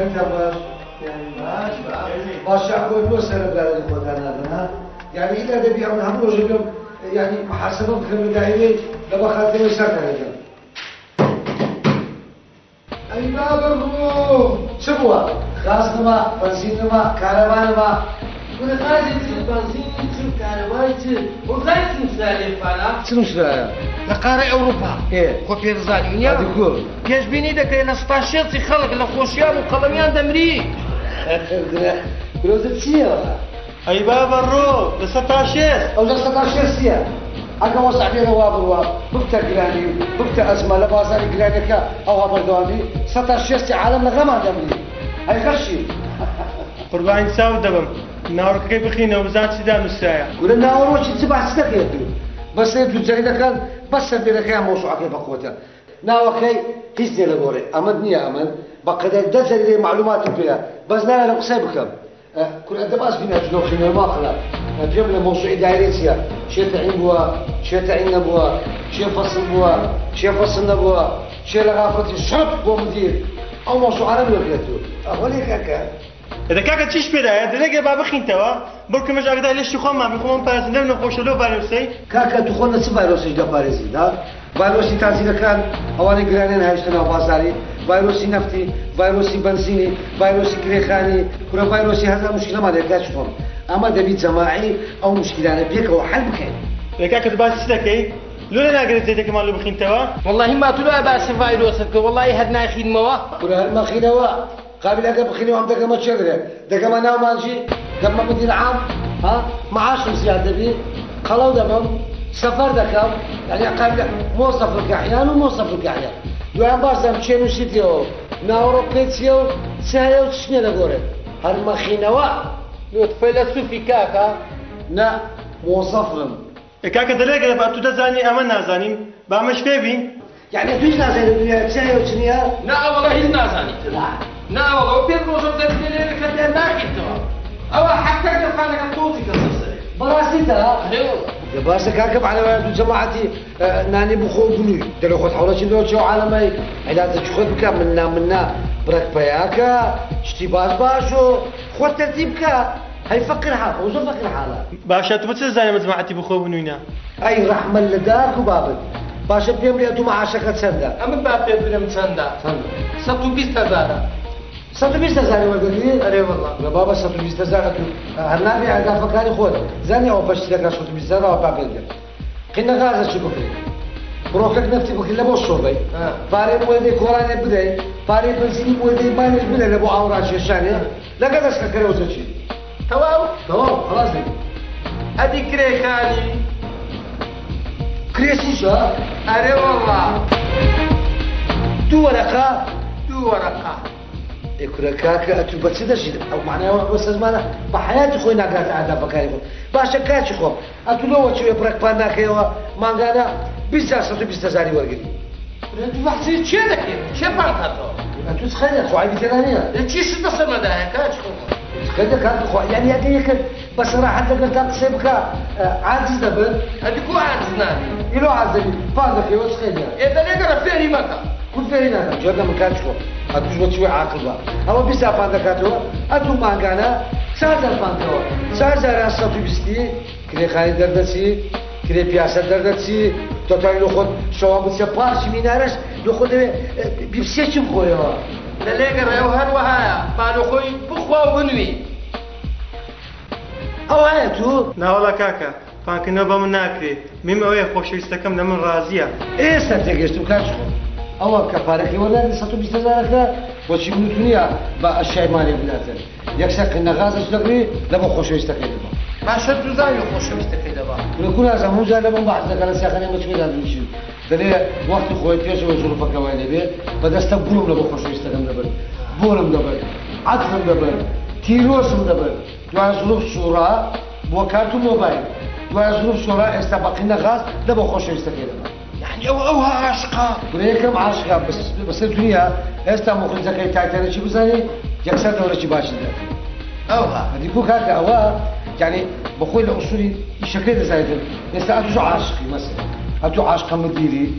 باش باش أقول مو سر بلاد خدانا ها يعني إذا تبي أنا هم رجلهم يعني محاسبة بخير داعية لما خاطر يسكر هذا أي باب الروح شبوا غازنما بنزينما كهربانما كل خارج بنزين تشوف كهرباء تشوف وزاي تمثالي فانا شنو شرايا لقارة أوروبا إيه كوبي رزاليونيا هذيكو كيش بيني دك إلى 16 خلق لخوشيان وقلميان دمري بروزة سيا أي باب الروح لستاشيس أو جالس 16 سيا أنا وصع بين وابروا بكتا جراني بكتا أزمة لبازاري جرانيك أو هبردواني 16 عالم لغما دمري هاي خشي قربان ساو دبم ناورك كيف بخينا وبزات سيدان الساعة قول الناور وش تسبع سنك يدو بس يدو الجريدة كان بس سبيلك يا موسوعة كيف بقوتها ناوكي هيزني لغوري أمدني أمن بقدر دزل لي معلومات فيها بس لا أنا قصيبكم كل أنت باس فينا جنوب خينا ما خلا جملة موسوعة دايريسيا شيء تعين بوا شيء تعين بوا شيء فصل بوا شيء فصل بوا شيء لغافتي شرط بوا مدير أو موسوعة عربي وكيتو أولي كاكا إذا كاكا تشيش بدا دلقي باب بخين توا بركم مش أقدر ليش تخون ما بيخون بارز نبنا خوش له بارسي كاكا تخون نص فيروسي ده بارزي ده فيروسي تاثير كان أولي جرانين هايشتنا بازاري فيروسي نفتي فيروسي بنزيني فيروسي كريخاني كل فيروسي هذا مشكلة ما دكاش فهم أما دبي جماعي أو مشكلة أنا بيك أو حل بكين إذا كاكا تباس سلكي لولا ناقرت زيتك مالو بخين توا والله ما طلع باس فيروسك والله هدنا خين موا كل هالما خينوا قابل أجا بخينوا عم دكما تشغله دكما ناو مانجي دكما مدير عام ها معاش زيادة بي خلوا دمم سفر دكام يعني قابل موظف الكحيان وموظف الكحيان دوام بازم تشينو سيتيو ناورو كيتيو سايو تشني لغوري هالما خينوا لو فيلسوفي كاكا نا موظفهم كاكا دلقي بقى تدزاني أما نازاني بقى مش فيبين يعني تويش نازل الدنيا سايو تشنيها لا والله هنا زاني لا والله بيرجو زاد اللي كده ناكي أو حتى كان توتي كسر براسيتها ايوه يا باشا كاكب على ولد جماعتي ناني بخو بنوي دلو خد حولش دو شو عالمي علاج تشخد بك منا برك بياكا اشتباس باشو خد ترتيبك هاي فكر حالك وزو فكر حالك باشا تبتس زاني مجموعتي بخوب نوينا اي رحمة لدارك وبابك باشا بيمري اتو معاشك تسندا أما بابي بلم تسندا سبتو بيستا زادا 120,000 ولدني أري والله يا بابا 120,000 هالنبي عند فكاني خود زاني او بشتري 120,000 وبابل قلنا غازة شو بكري بروكك نفتي بكري لبو الصوبي فاري مولدي كوراني بدي فاري بنزيني مولدي مانيش بدي لبو عورات شيشاني لا قد اسكا وزا شي تمام خلاص دي أدي كريخاني كريسي شو أري والله دو ورقة كراكاك اتو بتصدش او معناها بس زمان بحياتي خوينا قاعد عاد فكاري باشا كاتش خو اتو لو شو يبرك باناك يوا مانغانا بيزا ستو بيستزاري ورقي أنت وحسي تشيلك شو بانكاتو اتو تخيل خو عادي ثانيه تشيش تصل مداها كاتش خو تخيل كان خو يعني هذيك بصراحه تقدر تقسمك عاجز دبل هذيك هو عاجزنا يلو عزبي فاضك يا تخيل إذا نقرا فيري مكا كل فينا جودا من كاتش خو اتو شوي عاقل بقى اما بيسا فاندكاتو اتو مانغانا سازر فاندكو سازر اساتو بيستي كري خالد دردسي كري بياسة دردسي توتاي لو خود شو بس بارش مينارش لو خود بيبسيشم خويا لا لقرا يو هر وهايا بالو خوي بخوا ونوي او هاتو لا والله كاكا فانكنا بمناكري مما ويا خوش يستكم من رازية ايه استنتجت كاتش أول كفارك ولا ساتو بيستزارك وشي من الدنيا بالشيء مالي بلاتن يكسر إن غازش لقري لما خوش يستقيل ما شد زايو خوش مستفيد با يكون هذا مو زال من بعد ذكر ساخني مشكلة هذا الشيء دليل وقت خوي فيش وظروفك وين بيه بدأ استقبلهم لما خوش يستقيل دبل بولم دبل عطفم دبل تيروسم دبل دوا ظروف صورة وكارتو موبايل دوا ظروف صورة استبقينا غاز لما خوش يستقيل يعني أو عاشقة بريكم عاشقة بس الدنيا هستا مخرج زكاة تايتاني شو بزاني يكسر دورة شي باش أوها هذي بوك هكا أوا يعني بقول الأصولي الشكل ده زايد هستا أتو عاشقي مثلا أتو عاشقة مديري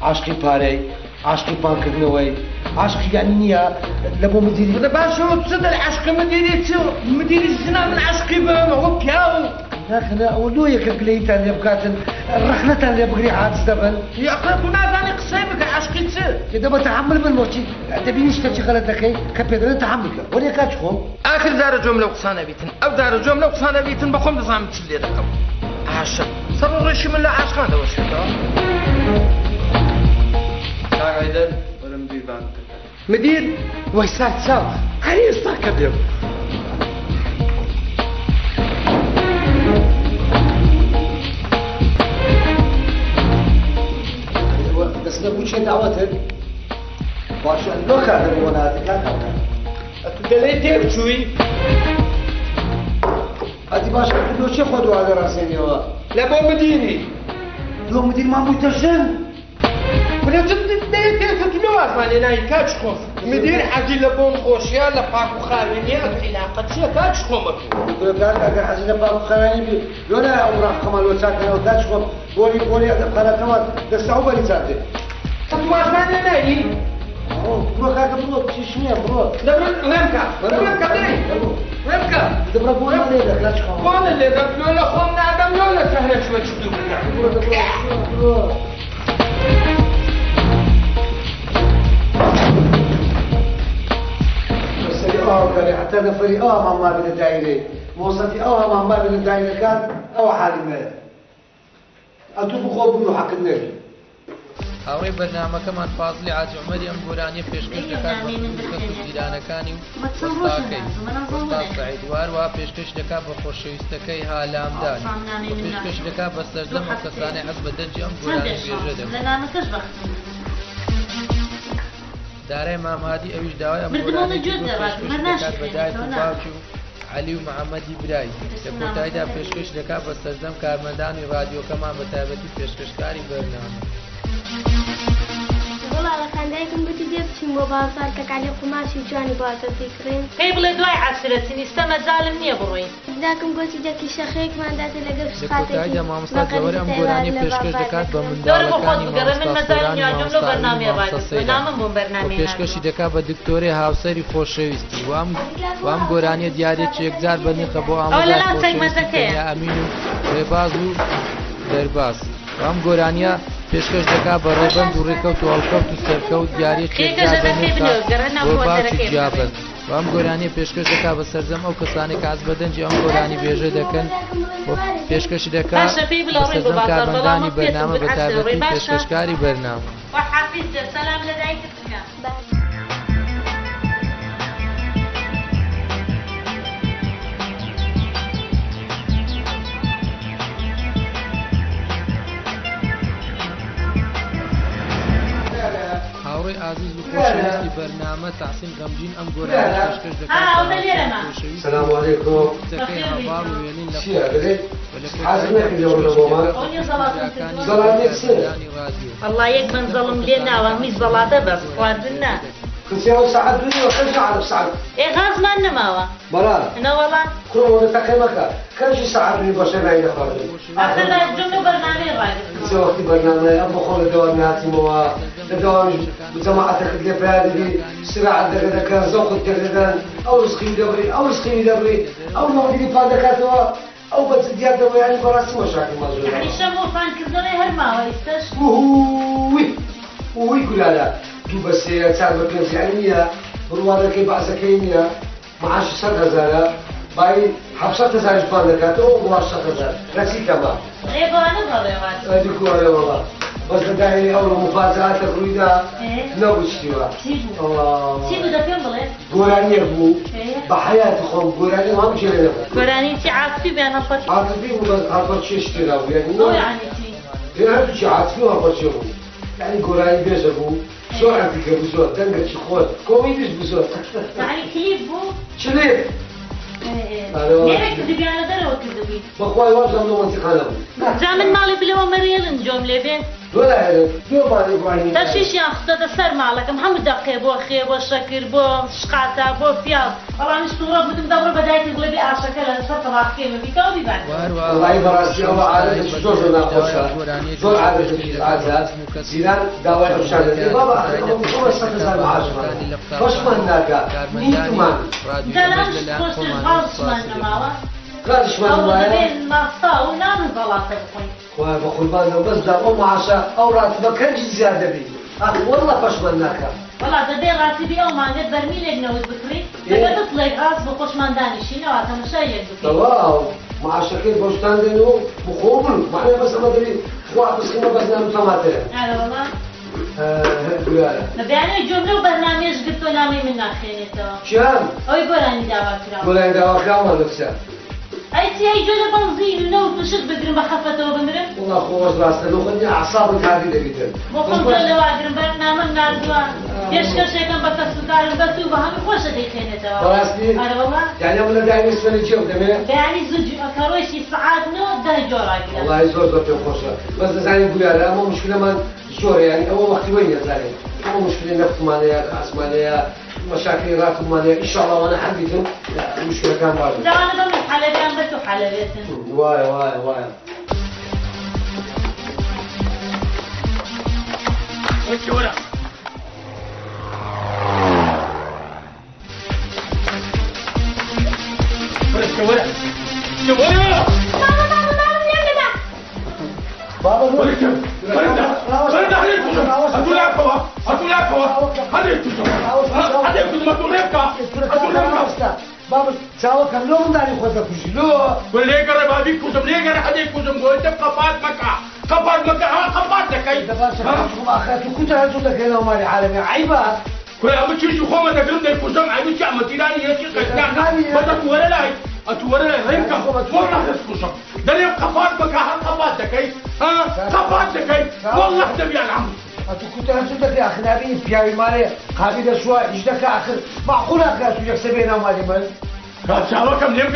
عاشقي باري عشقي بانكردنەوەی عشقی یانی نییە لە بۆ مدیری وده باشەوە چ دەڵێ عشقی مدیری زنا من عشقی بم ئەوە پیاو ناخنا ئەوە لۆیەکە گلەیتان لێ بکاتن ڕەخنەتان لێ بگری عاجز دەبن یاقە تو نازانی قسەی بکە عشقی چ دەبە تەحمل بن وەچی دەبینی شتێکی غەلەت دەکەی کە پێدەڵێن تەحمل بکە وەرێ کاچ خۆم آخر دارە جۆم لەو قسانە بیتن ئەو دارە جۆم لەو قسانە بیتن بەخۆم دەزانم چ لێ دەکەم عاشق سەر و ڕێشی من لە عاشقان دەوەشێتەوە کاغایدەر وەرە مدیر بانک مدیر وای ساک چاو هەر ئێستا کە بێم دەستە بوو چێ داوەتن باشە لۆ کاتەوە بۆ ناتەکان کاکە تو دەڵێ تێبچووی ئەتی باشە لۆ چێ خۆ دووا دەڕاستێنیەوە لە بۆ مدیری لۆ مدیرمان بوویتە ژن ولا تتلو أفاني ناي كاتش خوف مدير حاجي لبون خوشيا لباك وخارينيا علاقة شيا كاتش خومك ئەگەر حەزی لە باخەرانی بی لۆنە ئەو ڕاقەمە لۆ چاکەوە کاچ خۆم بۆری ئەدەبخانەکەمە دەستا و بەری چاکێ تو أفاني ناي بڕۆ کاکە بڕۆ چیش نییە بڕۆ رمكا دەبڕە بۆ لێدە کاچ خۆم وانا اللي قبلوا لخوم نادم لولا سهلة شوي تشدو بڕۆ كان حتى نفري ما بين الدائرة موصلتي ما بين الدائرة كان أو حالي ما أتوب خوب حق النبي هاوڕێی بەرنامەکەمان فازڵی عاج عومەری ئەم گۆرانیە پێشکەش دەکات بە خۆشەویستە کوردیرانەکانی و وەستاکەی وەستا سەعید واروە پێشکەش دەکات بە خۆشەویستەکەی هالامدان و پێشکەش دەکات بە سەردەم و کەسانی حەز بە دەرجی ئەم گۆرانی بێژە دەکات دارای مامادی ئەویش داوای ئەم گۆرانی دەکات بە دایک و باوکی و علی و محەممەدی برای لە کۆتاییدا پێشکەش دەکات بە سەردەم کارمەندانی ڕادیۆکەمان بە تایبەتی پێشکەشکاری بەرنامە خاندایکم گوتی دێ بچین بۆ بازار کە کالی قوماشی جوانی بواتە فکرین پێی بڵێ دوای عەسرەچین ئێستا مەجاالم نییە بڕۆین داکەم گوتی دەکی شەخەیەکمانداتە لەگەڵ لە کۆتاییدا مامۆستا جەوەری ئەم گۆرانی پێشکەش دەکات بە منداڵەکانی مامۆستاسەرانی پێشکەشی دەکات بە دکتۆری هاوسەری خۆشەویستی وام گۆرانیە دیارێکی یەکجار بە نرخە بۆ ئامۆژای ئەمین و ڕێباز و دەرباز وام گۆرانیە پێشکەش دەکات بە ڕێبەند و ڕێکەوت و هەڵکەوت و سەرکەوت دیارێکی بۆ باوکی جیابەت وام گۆرانی پێشکەش دەکات بە سەردەم ئەو کەسانی کە ئاز بەدەنجی ئەم گۆرانی بێژە دەکەن پێشکەشی دەکات بە سەردەم کارمەندانی بەرنامە بە تایبەتی پێشکەشکاری بەرنامە سەلام لە دایکت بکە هاوڕێی ئازیز و خۆشەویستی بەرنامە تەحسین غەمگین ئەم گۆرانی پێشکەش دەکات السلام عليكم خۆشەویستەکەی هەواڵ و وێنین لە والله یەک منزەڵم لێ ناوە میز بەڵاتە بەس خواردن نا كنت ساعة دنيا وكل ساعة بساعة غازمان نماوە مرار نەوەڵا كل تقييمك كل شيء ساعة دنيا بشر ما يدخل ئەخدا جملە بەرنامەی ڕای كنت وقت برنامج أبو خالد دوام ناتي موا دوام جماعتك اللي بهذه سرعة دقدقة ذوق الدقدقة أو رزقي دبري أو رزقي دبري أو موجودي فادكاتوا أو بتديات دوا يعني براسي مشاكل مزروعة يعني شەمۆ فانکردنەوەی هەرماوە ئێستش وي قول لا تو بس تعرف كيف يعني بالوضع كيف بعزكينيا معاش 100,000 باي حبسات زاج بالكات او 100,000 راسي كما غيبانه ضريوات هذيك ولا والله بس داعي اول مفاجات الريده نوشتيوا الله سيبو ده فين بلد قراني ابو بحياتي خو قراني ما مشي له قراني تي عاطفي بأنا فتح عاطفي ولا شيء اشتراو يعني مو يعني تي يعني شيء عاطفي ولا شيء يعني قراني بيزبو شو عندك بزود دنقة شخوت كوميديش بزود يعني كليب بو شليب ليه كذبي على درا وكذبي بخواي واجه من منطقة له جامن مالي بلو مريل نجوم لبين ولا هذا دو مالي واني تشيشیان خستە سەر ماڵەکەم هەموو دەقێ بۆ خێ بۆ شەکر بۆ شقاتە بۆ پیاز بەڵام سوورە بودم دەبڕە بەدایکی گوڵێبی ئاشەکە لە سەر تەواقێمە بیکەوە بیبان والله بەڕاستی ئەوە عادەتێکی زۆر ناخۆشە زۆر عادەتێکی ئازاد زیران داوای ئەوشان دەکەی بابا ئەوە 100,000 معاشمان خۆشمان ناکات نیتمان دەلام خۆشتر باوسمان نەماوە کارشمان ئەو وایە دەبێت ماستا و نان زەڵاتە بخۆین وای بە قوربانەوە بەسدا ئەو معاشە ئەو ڕاتبە کەنجی زیادە بی وەڵڵا خۆشمان ناکات وەڵا دەبێ ڕاتیبی ئەو مانگێت بەرمیلێک نەوت بکڕیت دەبێت بڵێک ڕاست بە خۆشمان دانیشینەوە تەماشایەک بکەین تەواو معاشەکەی بۆشتان دێن و بخۆ بن معنی بەس ئەمە دەبێت خوا بسخینە بەس نامتەماتەیە ئارە وەڵا گویارە بەبیانەی جۆملە و بەرنامێش گرت و نامی من ناخێنێتەوە چیان ئەوەی گۆرانی داوا کراوە گۆلای داواکراوان لەکسە ئەی چی هەی جۆ لە بەنزین و نەوت و شت بگرم بە خەفەتەوە بمرم وڵا خۆش ڕاستە لۆ خۆنی عەسابت هادی دەبیتن بۆ خۆم لەواگرم بەرنامەم نردووە پێشکەشێکم بە کەسوکارم بەس و بە هەموو خۆشە دەیخێنێتەوە بەڕاستی ئارە وەڵا یعنی ئەمە لە داوای سوێنی چێو دەمێ بەیانی زوو کەڕۆیشی سەعات 9 جۆڕاگرە وڵای زۆر زۆر پێم خۆشە بەس دەزانین گویارە ئەمە مشکلەمان زۆرە یعنی ئەوە وەختی وەی نەزانین ئەمە مشکلی نەفتمانەیە ئاسمانەیە مشاکلی ڕاتمانەیە ئینشاءڵڵا وانە حەل مشکلەکان باش داوانە بەم حەلەکان بەس و حەلەوێتن وایە وایە وایە وەکی وەرە بابا بابا چاوەکەم لۆ منداڵی خۆت دەکوژی لۆ لێگەڕێ بابی کوژم لێگەڕێ حەدێک کوژم گۆیتە قەپات مەکە قەپات مەکە قەپات دەکەی تو کوتە هەزوو دەکەینەوە مالی عالەمی عیبە کوێ ئەمە چیشی خۆمە دەگرم دەیکوژم عیبی چی ئەمەتیرانی هێچی قەتنان بەدە تووەرە لای ئەتووەرە لای ڕێمکەم وەڵڵا دەستکوژم دەرێم قەپات مەکە هەر قەپات دەکەی قەپات دەکەی وەڵڵا دەبیان هەموو تو کوتە هەزوو دەکەی ئاخر نابینی پیاوی مارێ قابی دەشوە هیچ دەکە ئاخر معقولە کاتو یەکسە بێناو مالی من چاوەکەم لێم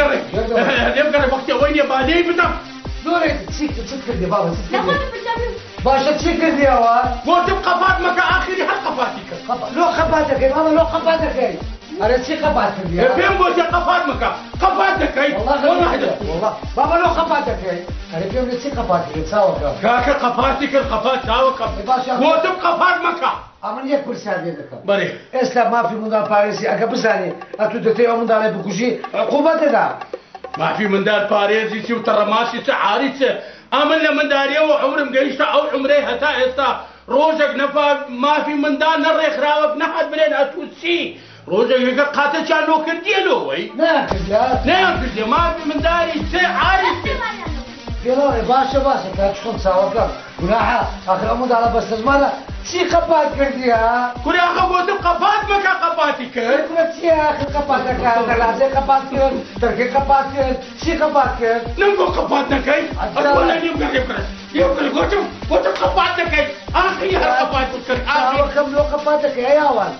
گەڕێ وەختی ئەوەی نییە بادەی بدەم زۆرێک چیت کردی بابا چیت کردی باشە چی کردیەوە گۆتم قەپات مەکە ئاخری هەر قەپاتی کرد لۆ قەپات دەکەی بابا لۆ قەپات دەکەی ئەرە چی قەپات کردی پێم گۆتە قەپات مەکە قەپات دەکەی بابا لۆ قەپات دەکەی ئەرە پێم لێ چی قەپات کرد چاوەکە کاکە قەپاتی کرد قەپات چاوەکەم گۆتم قەپات مەکە ئەمن یەک پرسیار لێ دەکەم بەێ ئێستا مافی منداڵ پارێزی ئەگە بزانێ ئەتو دەتەی ئەو منداڵی بکوژی عقوبەت دەدا مافی منداڵ پارێزی چی و تەڕەماسی چ عاری چ ئەمن لە منداڵیەوە عمرم گەیشتە ئەو عمرەی هەتا ئێستا ڕۆژێک نەفا مافی منداڵ نەڕێکخراوە نەهات برێن ئەتوو چی ڕۆژێک یەکە قاتەچیان لۆ کردیەوەی نەیانکردێ مافی منداڵی چێ عاری چ پێڵاوێ باشە کات خۆم چاوەکەم گوناحە ئاخر ئەو منداڵە بەستە زمانە چی قەپات کردی ها کوراخە گۆتم قەپات مەکە قەپاتی کرد چیە آخر قەپاتەکە دەلازێ قەپات کرد دەرگێ قەپات کرد چی قەپات کرد نەمگۆ قەپات نەکەی ئەوە نیم گەڕێ کرد گۆتم قەپات دەکەی ئاخری هەر قەپات کرد چاوەکەم لۆ قەپات دەکەی هەیاوان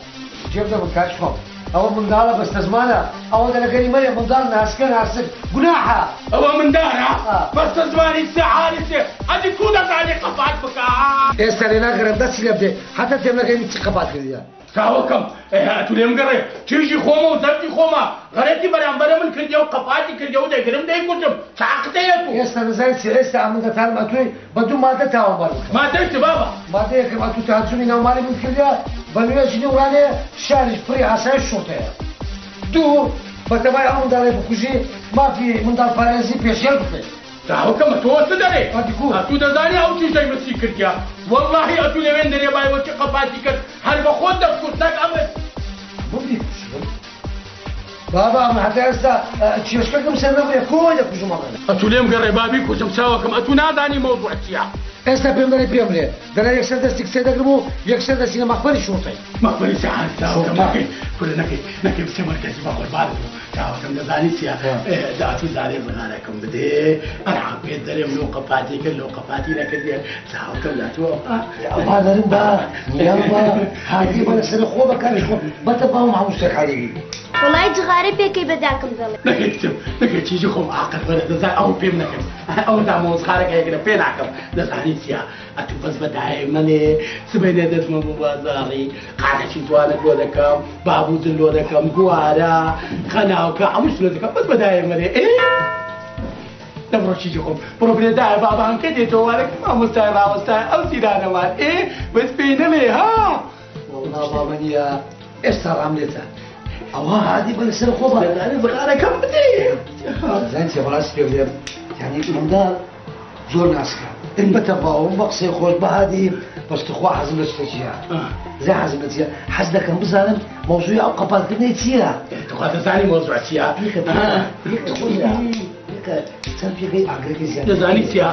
جێب دەبن کات خۆم ئەوە منداڵە بەستە زمانە ئەوە دەلەگەری مەرێ منداڵ ناسکە ناسک گوناحە ئەوە منداڵە بەستە زمانی سێ عاری سێ ئەدی کو دەزانێ قەپات بکە ئێستا لێ ناگەرم دەستی لێ بدێ حتا تێم نەگەینی چی قەپات کردیە چاوەکەم تو لێم گەڕێ چێژی خۆمە و زەرتی خۆمە غەرەتی بەرامبەرە من کردیە و قەپاتی کردیە و دەیگرم دەیگوتم چاقتەیە تو ئێستا نزانیت چی ئێستا ئەمن دەتانم ئەتوێ بە دوو مادە تاوانبار بکەم مادەی بابا مادەیەکەم ئەتوو تاجومی ناومالی من کردیە بە نوێژی نێورانەیە شاریش پڕی ئاسایی شۆتەیە دوو بەتەمای ئەو منداڵی بکوژی مافی منداڵ پارێزی پێشێل بکەیت چاوەکەمە تۆ چ دەرێ ئەتوو دەزانی ئەو چیزەی مەسی کردیا وەڵڵاهی ئەتوو لەوێن دەرێ بایوەکی قەپاتی کرد هەر بە خۆت دەکوت نەک ئەمە ببی کوشم بابا ئەمە هەتا ئێستا چێشکەکەم سەر نەبێ کۆی دەکوژم ئەمەنە ئەتوو لێم گەڕێ بابی کوژم چاوەکەم ئەتوو نادانی مەوضوع چییە ئێستا پێم دەڵێ پێم لێ دەڵێ یەکسەر دەستی کچێ دەگرم و یەکسەر دەستینە مەخبەری شۆرتەی مەخبەری سەعات چاوەکەم کورە نەکەی بچێ مەرکەزی بە قوربانت و چاوەکەم دەزانی چییە داتوو زارێ زغارەکەم بدێ ئەرعا پێت دەرێم لۆ قەپاتی کرد لۆ قەپاتی نەکردێ چاوەکەم داتووە ئەڵادەرم بە میان بە هادی بە لەسەر خۆ بەکاری خۆ بەتە باوم هەموو شتێک حەریبی وڵای جغارە پێکەی بەداکەم دەڵێ نەکەیتم نەکەی چیزی خۆم عاقل بەرە دەزای ئەو پێم نەکەم ئەو دامۆزخارەکە هەیەکرە پێ ناکەم دەزانی چیە ئەتو بەس بەدایە منێ سبەینێ دەچمە بۆ بازاڕی قاعدەکی توانت لۆ دەکەم بابووزن لۆ دەکەم گوارە خەناوکە هەمووش لۆ دەکەم بەس بەدایە منێ نەبڕۆ چیزی خۆم بڕۆ برێدایە بابام کە دێتەوە وارەکە مامۆستای ڕاوەستای ئەو سیرانەوان بەس پێی نەڵێ ها والله بابا نییە ئێستا ڕاملێتە ئەوە عادی بە لەسەر خۆ بەقارەکەم بدێ زانتی بەڕاستی پێ بڵێم یعنی منداڵ زۆر ناسکە بەتە باوم بە قسەی خۆش بەهادی بەستخوا حەزم لە شتێکیە زە حەزم لە چیە حەز دەکەم بزانم مۆزووی ئەو قەپاتکردنەی چییە تخوا دەزانی مۆزوع چییە چەند پێکەی ئاگرەکەی زیاد دەزانی چییە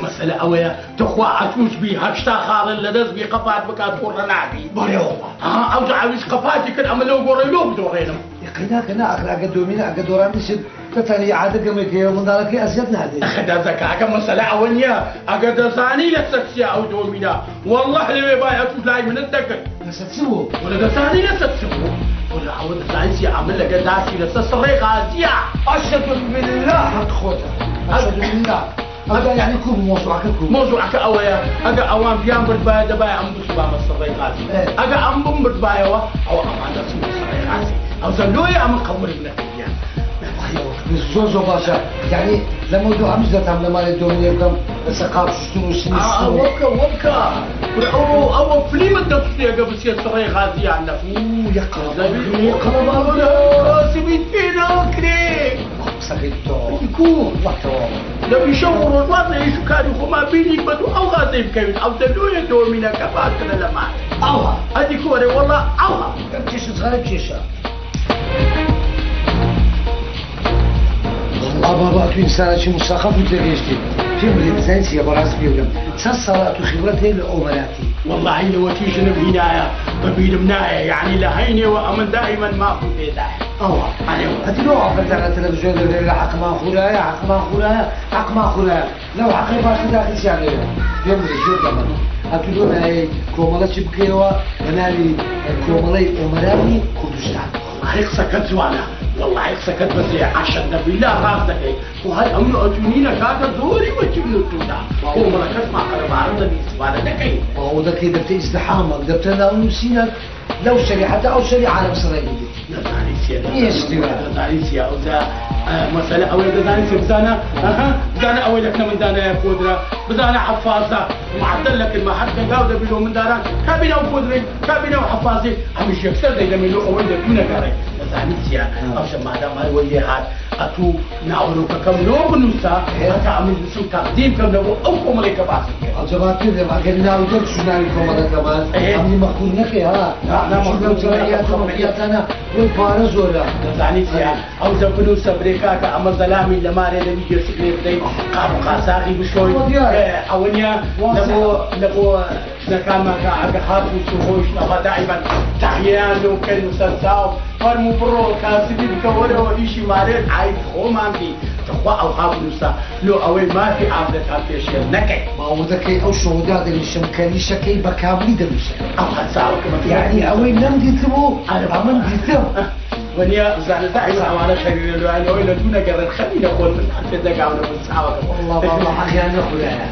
مەسەلە ئەوەیە تخوا ئەتوش بی هەشتا خاڵن لەدەست بی قەپات بکات کوڕە نابی بەڕێوە ئەو جاویش قەپاتی کرد ئەمە لەو گۆڕی لۆ بدۆڕێنم قەیناکە ناکرا ئەگە دۆمینە ئەگە دۆڕانیشت دەتانی عادەگەمێکەوە منداڵەکەی ئەزیەت نادێت دەزەکەکە مەسەلە ئەوە نییە ئەگەر دەزانی لەسەر چیە ئەو دۆمینە والله لەوێ بای ئەتوش لای منت دەکرد لەسەر چ بوو ولا دەزانی لەسەر چ بوو ولا ئەوە دەزانی چیە ئەمە لەگە داسی لەسەر سڕێ غازیە أشهد بالله حق خوته أشهد بالله هذا يعني كوب موضوعك كوب موضوعك أويا أجا أوان بيان برد دبايا أم بسبا مصري غازي أجا أم بم برد بايا أو أم هذا اسمه مصري غازي أو زلوية أم قمر ابن فيان زوزو باشا يعني لموضوع مش ده تعمل مال الدنيا يبقى ثقافة شنو سنين وبكا أو فيلم الدكتور قبل سير سري غازي عنا يقرب سبيت فينا كريم سبيتو يكون وقته لو يشوفوا الوضع يشوف كانوا هما بيني بدو أو غازي بكيف أو دلوية دومينا كفات كذا لما أوها هذه كورة والله أوها بتيش صغير بتيشة بابا تو إنسان شيء مثقف وتلاقيشتي في بلاد زينتي براس بيقولم تصلت خبرتي لأمراتي والله لو تيجي بهنايا ببيد منايا يعني لهيني وأمن دائما ما في بيدايا أوه هذه نوع فترة التلفزيون اللي حق ما خولايا حق ما خولايا حق ما خولايا لو حق باش داخل شي عليه يوم الجو كمان هتقولون هاي كومالات شبكيوا بنالي كومالي أمراتي كردستان والله سكت زوانا والله سكت بس عشان نبي لا راسك وهاي أمن أجونينا كذا دوري وجبنا تودا هو مركز مع قرب عرض الإسبان ده كي هو ده كده بتي ازدحامك ده بتنا ونسينا لو شريحة أو شريحة عالم إسرائيلي نزاري سيا إيش تبغى نزاري سيا أو ذا مسألة أول نزاري سيا بزانا بزانا أول لكنا من دانا فودرة بزانا حفاظة معدل لك ما حد كان جاوده بلو من داران كابينا وفودرين كابينا وحفاظي همش يكسر ده لما يلو أول ده دون كاري نزاري سيا أو شما هذا ما هو يهاد أتو نعورو كم لو بنوسا أتا عمل نسو تقديم كم لو أو كمالك باسي الجماعة كده ما كنا نقول شو نعمل كمان كمان عمي مخول نكى ها لا مخول جمعيات أنا والفارز ولا نزاري سيا أو زبنو سبريكا كأمر ظلامي لما رأي نبي يسكني بدي قام قاساقي بشوي أوليا نبو نكان ما كعجحات وسهوش نبغى دائما تحيان لو كان مسلسل فرمو برو كاسبي بكوره وإيشي مارين عايز خوم عندي تخوا أو خاف نسا لو أول ما في عبدة كافيش نكى ما هو ذكي أو شو ده اللي شمكاني شكي بكابلي ده مش أو هتساوي كمان يعني أول نم ديتمو أمن ديتم ونيا زعل تعيس على خير لو أنا وين تونا قرر خلينا نقول من حتى دقة ولا من ساعة والله بابا أخيانا خلايا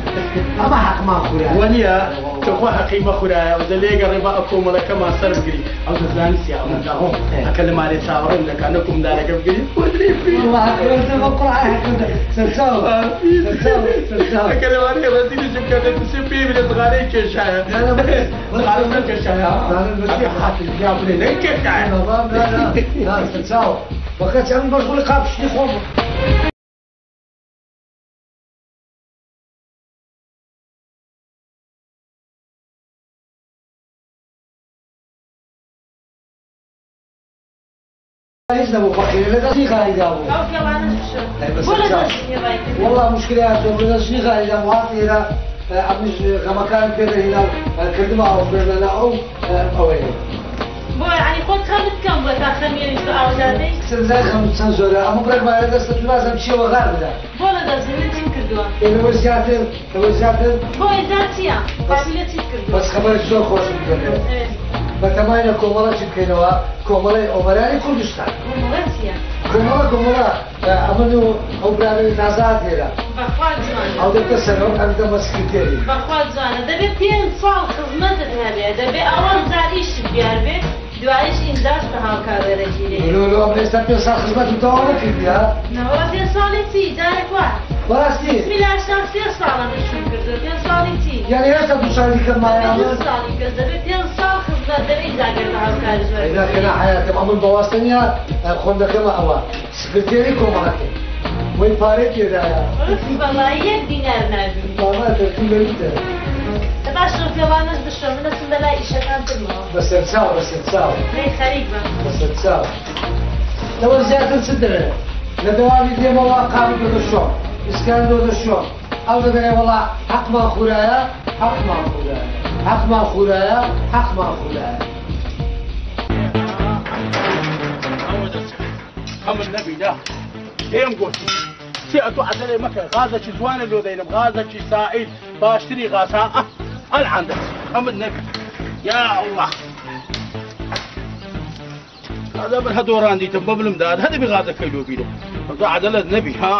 أما حق ما خلايا ونيا تقوى حقيمة خلايا وذلك قرب أكون ولا كما صار بقولي أو تزاني سيا أو نجاهم أكلم على ساعة لك أنا كم دارك بقولي ودري في والله أكلم تبقى هكذا سلسال أكلم على رزيل شكله تسبي من الصغاري كشاية أنا بس الصغاري كشاية أنا حاطط يا ابني ليك كشاية لا سلسال وقت أنا بقول قابش نخوم ليش نبغى فقير لا تصير خالد أبو والله مشكلة ولا شيء خالد أبو هذه أمش غمكان كذا هنا كذبة أو كذا أو أوين بو يعني خود خمس كم بتاخر يعني شو أوزادي سنزاي خمس سنزورة أما برك ما يدرس تتوازن شيء وغير بده بو لا درس من تنكردوا الوزيات بو إذاتيا قابلة تنكردوا بس خبرك شو خوش بده بەتەمایە کۆمەڵەی بکەینەوە کۆمەڵی ئۆمەرانی کوردستان کۆمەڵە ئەمن و ئەو برانەوەی نازات لێرە ئەو دەکە سەرەوە ئەمدە مەسکرتێری بەخوا جوانە دەبێت 5 ساڵ خزمەتت هەبێ دەبێت ئەوەن جار ئیشت بیار بێت دوایش ئینداش بە هاوکارەرەگیری ئێستا 5 ساڵ خزمەتی تەواو نەکردی ها؟ نەوەڵا 5 ساڵی چی جارێک وا بەڕاستی بسمیلاشتان 3 ساڵە نشون کردو 5 ساڵی چی یعنی هێشتا 2 ساڵی کەم مایە 2 ساڵی کەس دەبێت 5 ساڵ خزمەت دەبێت زاگەر بە هاوکاری زۆر ئەیداکەنا حیاتم ئەمن بەواستە نیە خۆندەکەمە ئەوە سکرتێری کۆمەڵەکە وەی پارەی تێدایە بەڵای 1 دینار نابینی باڵا دەرکی لەویتە باش ڕۆژێوانەش بشۆ منەچم بەلای ئیشەکان ترمەوە بەسەر چاو بەسەر چاو نەی خەریک بە بەسەر چاو لەوە زیاتر چ دەوێت لە دەوامی دێمەوە قامی دۆ دەشۆ ئیسکان دۆ دەشۆ ئەو دەبێت وەڵا حەقمان خورایە حەقمان خورایە حەقمان خورایە حەقمان خورایە ئەمن نەبیدا ئێم گوتی سێئەتو عەزەلێ مەکە غازێکی جوانە لۆ دەینم غازێکی سائید باشتری غازا ئەلعەن دەست ئەمن نەبی یا الله هذا من هدوران دي تنبب المداد هذا بغازة كيلو بيلو هذا عدلة نبي ها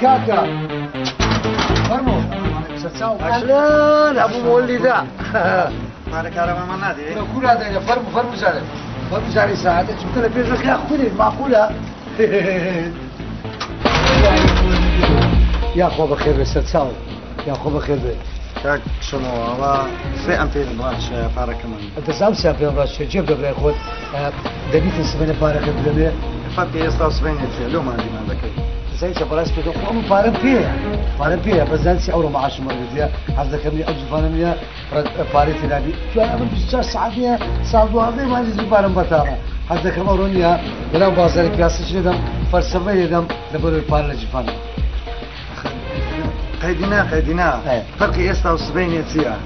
كاكا فرمو اهلا ابو مولده مالك هذا ما نادي كل هذا فرمو زاري ساعات شفت لك بيرك يا اخوي معقوله يا اخو بخير بس تساوي يا اخو بخير كاك شنو والله سي امبير باش بارك كمان انت سام سامبير باش جيب دبر يا اخو دبيت السبنه بارك دبر فاتي يستاو سبيني لو ما عندي ما ذكر زي شبراس كده قوم فارم فيها بس زانسي اول معاش مريض حظك كم اجي فارميا فارت نادي شو انا من 6 ساعات صادوا هذا ما يجي فارم بتاعه حظك كم اورونيا بلا بازار بياسه شدم فلسفه يدم دبر فارج فان قيدنا فرق يستاو سبيني تيا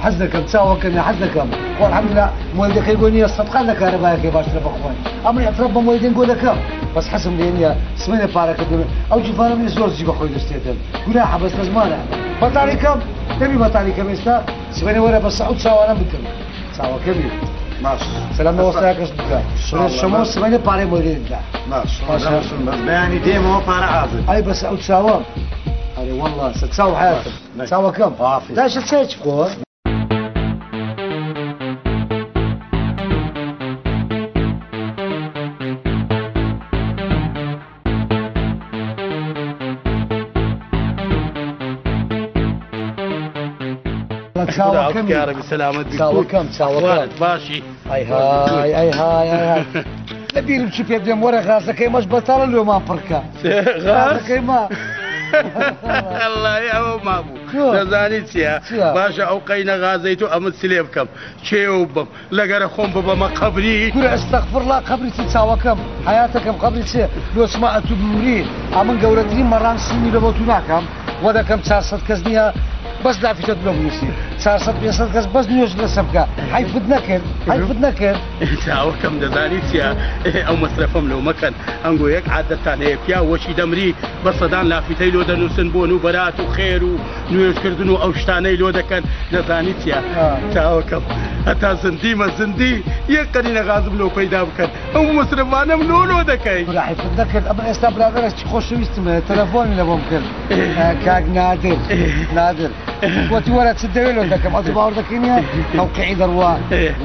حظك تساوى كم حظك والحمد لله والدك يقولني الصدقه لك كهرباء كي باش تربى اخوان اما يتربى والدين يقول لك بس حسب لينيا سمينا بارك الدنيا او جفانا من زور زي بخوي دستيتم كلها حبس زمانه بطاري كم تبي بطاري كم استا سمينا ورا بس عود سوا انا بكم سوا كبير ماشي سلام وصلك اسبك الشموس سمينا باري مولين ده ماشي بس يعني ديمو بار عازل اي بس عود سوا اي والله ستساوي حياتك سوا كم لا شو تسوي فوق تساوى كم يا رب سلامتك تساوى كم باشي اي هاي نبي نمشي في يدي ورا غازك مش بطل اليوم ما فركه غازك ما الله يا مابو زانيتيا باشا او قينا غازيتو امد سليبكم شيوبم لقرا خم بابا ما قبري قول استغفر الله قبري تساوى كم حياتك قبري تساوى لو سمعت بمري امن قولتني مران سيني لبوتونا كم وذا كم 400 كزنيها بس لا في تدلو بنسي 400 كز بس نيوز لسبكا حيفد نكر تساوى كم دزانيتيا او مصرفهم لو مكان انقو يك عادتان هي فيها وشي دمري بس دان لا في تيلو دنو سنبونو برات وخير نيوز كردنو او شتاني لو دكان دزانيتيا تساوى كم حتى زندي يقرينا غازم لو پیدا بكن او مصرفانا منونو دكاي راح يفد نكر اما استبرادر تخش ويستم تليفون لا ممكن كاك نادر وتورا تسدوي له دكم اطبا وردكينيا موقعي دروا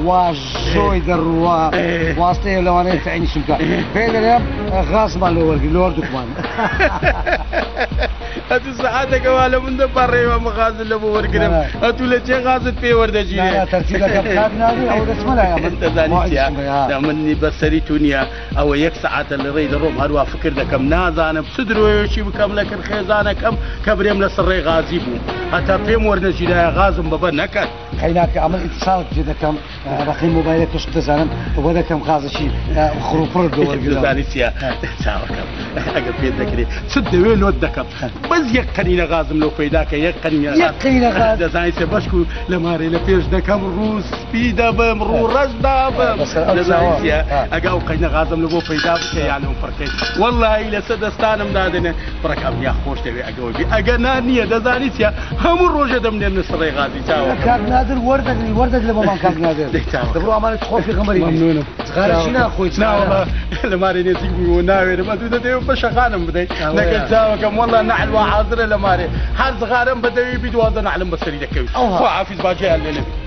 وجوي دروا واسطه لو انا تعيني شمكا فين اليوم غاص مال لورد كمان اتو ساعتك ولا من دبر مغازل لو ورقنا اتو لجي غازت في وردجي لا ترتيبك خدنا او اسمها يا انت زانيتيا مني بسريتونيا او يك ساعات اللي ريد الروم هروا فكر دكم نازانه بصدرو شي بكم لك الخيزانه كم كبريم لسري غازيبو حتى فيم ورنا جدا غازم بابا نكت خەیناکە ئەمە ئیتصالت پێ دەکەم ڕقی مۆبایلێک توش دەزانم بۆ دەکەم خازشی خڕوپڕ دەوەرگزانی چیە چاوەکەم ئەگەر پێ دەکرێت چ دەوێ نۆت دەکەم بەس یەک قەرینە غازم لەو پەیداکە یەک قەرینە دەزانیت سێ بەشکو لە مارێ لە پێش دەکەم ڕووسپی دەبم ڕوو ڕەش دابم دەزانیت چیە ئەگە ئەو قەرینە غازم لە بۆ پەیدا بکە یانم فڕکەیت وەڵڵاهی لەسەر دەستانم دادنێ بڕەکەم یا خۆش دەوێ ئەگەوە بێ ئەگە نان نییە دەزانیت چیە هەموو ڕۆژە دەمنێنە سڕێ غازی چاوە کاکنادر وەردەگری لە بەڵام کاکنادر دەبڕۆ ئەمانە خۆفی غەمەری مەمنونم غارەشی ناخۆیت ناوەڵا لە مارێ نێزیک بوو ناوێرم ئەدوو دەدەوێت بە شەقانم بدەیت لەگەڵ چاوەکەم وەڵا نەعل وا حاضرە لە مارێ هەر زغارم بەدەوی بیدوازە نەعلم بەسەری دەکەوێت خوا حافیز باجیان لێ نەبێت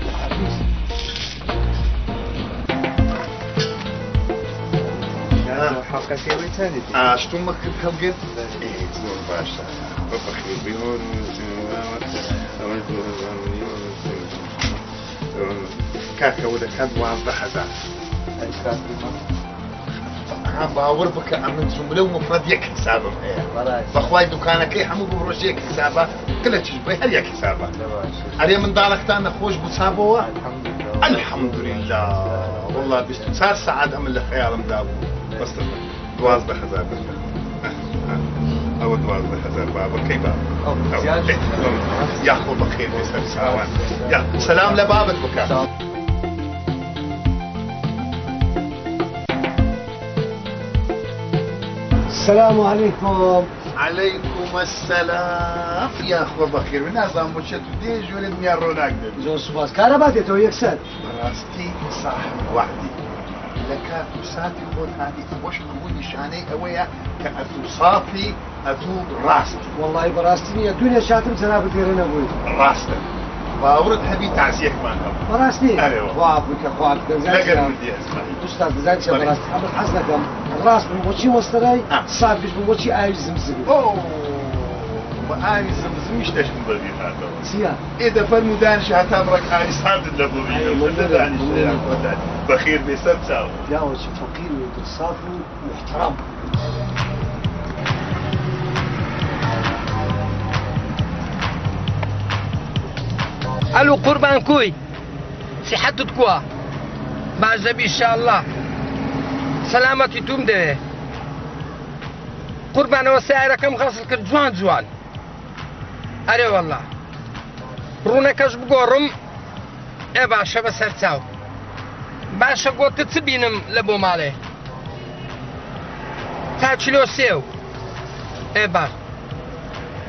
ئاشتومە کرد هەڵگرت زۆر باشە بەخێر بهۆر کاکەوە دەکات 12,000 باوەڕ بکە ئەمن جوملە و مفرەد یەک حسابم هەیە بەخوای دوکانەکەی هەموو بڕۆژ یەک حسابە گلە چش بێ هەر یەک حسابە ئەرێ منداڵەکتان نەخۆش بچابەوە الحەمدولله وەڵڵا 24 سەعات ئەمن لە خەیاڵمدا بوو بەستە 12,000 ئەوە 12,000 بابەکەی بابە یاخۆ بەخێر بێسەر چاوان سەلام لە بابت بکە السلام عليكم. عليكم السلام يا أخوة بخير من نظام بوشت وديج ولد ميار روناك دل زور سباس كهرباء تو يكسر براستي صاحب وحدي لك ساتي خود هذه وش نقول نشاني أويا كأتو صافي أتو راستي والله براستي الدنيا شاتم سناب ديرنا ابوي راستي باورد هبي تعزيك معنا براستي ايوه وافك اخوات لقد بدي اسمع استاذ زاكي براستي عمل حزنكم الراس بموتشي مستراي صار بيش بموتشي اي زمزم اوه وآي زمزم مش تشم بغي هذا سيا إذا فرمودان شهتامرك آي صاد اللبوبي بخير بيسر تساوي يا وجه فقير ويتصاف ومحترم الو قربان كوي صحتك كوا معزبي ان شاء الله سلامتي توم ده قربان وسائركم غسل كر جوان اري والله رونكش بقورم اي باشا بسرتاو باشا قوت تبينم لبو مالي تا كيلو سيو اي باش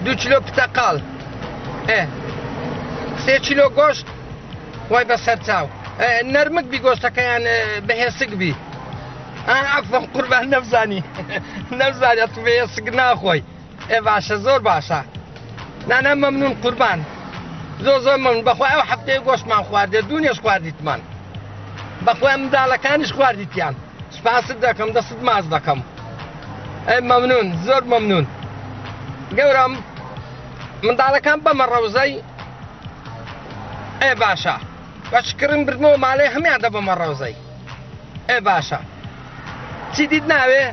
2 كيلو بتقال ايه 3 كيلو گۆشت وای بەسەر چاو نەرمک بی گۆشتەکەیان بەهێسک بی عەفوەم قوربان نەمزانی نەمزانێت بەهێسک ناخۆی ئێ باشە زۆر باشە نانە مەمنون قوربان زۆر مەمنون بەخوای ئەو هەفتەیە گۆشتمان خواردێ دوونێش خواردیتمان بەخوای منداڵەکانیش خواردیتیان سوپاست دەکەم دەست ماز دەکەم ئەی مەمنون زۆر مەمنون گەورە منداڵەکان بەمە ڕەوزەی اي باشا باشكرن برمو مالي هم يعدا بمروزي اي باشا تيديد ناوي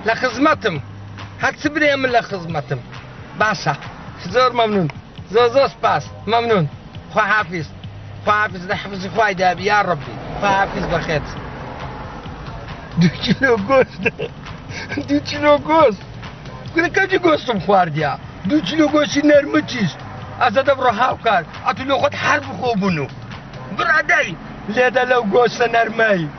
لخزمتم هتسبري من لخزمتم باشا زور ممنون زور سباس ممنون خوا حافظ نحفظ خواي دابي يا ربي خوا حافظ بخير 2 كيلو گوشت 2 كيلو گوشت كل كاجي گوشتم خوارديا 2 كيلو گوشت نرمچيش أزاد برو هاوكار أتلو خد حرب خوبونو برادي ليدا لو قوس نرمي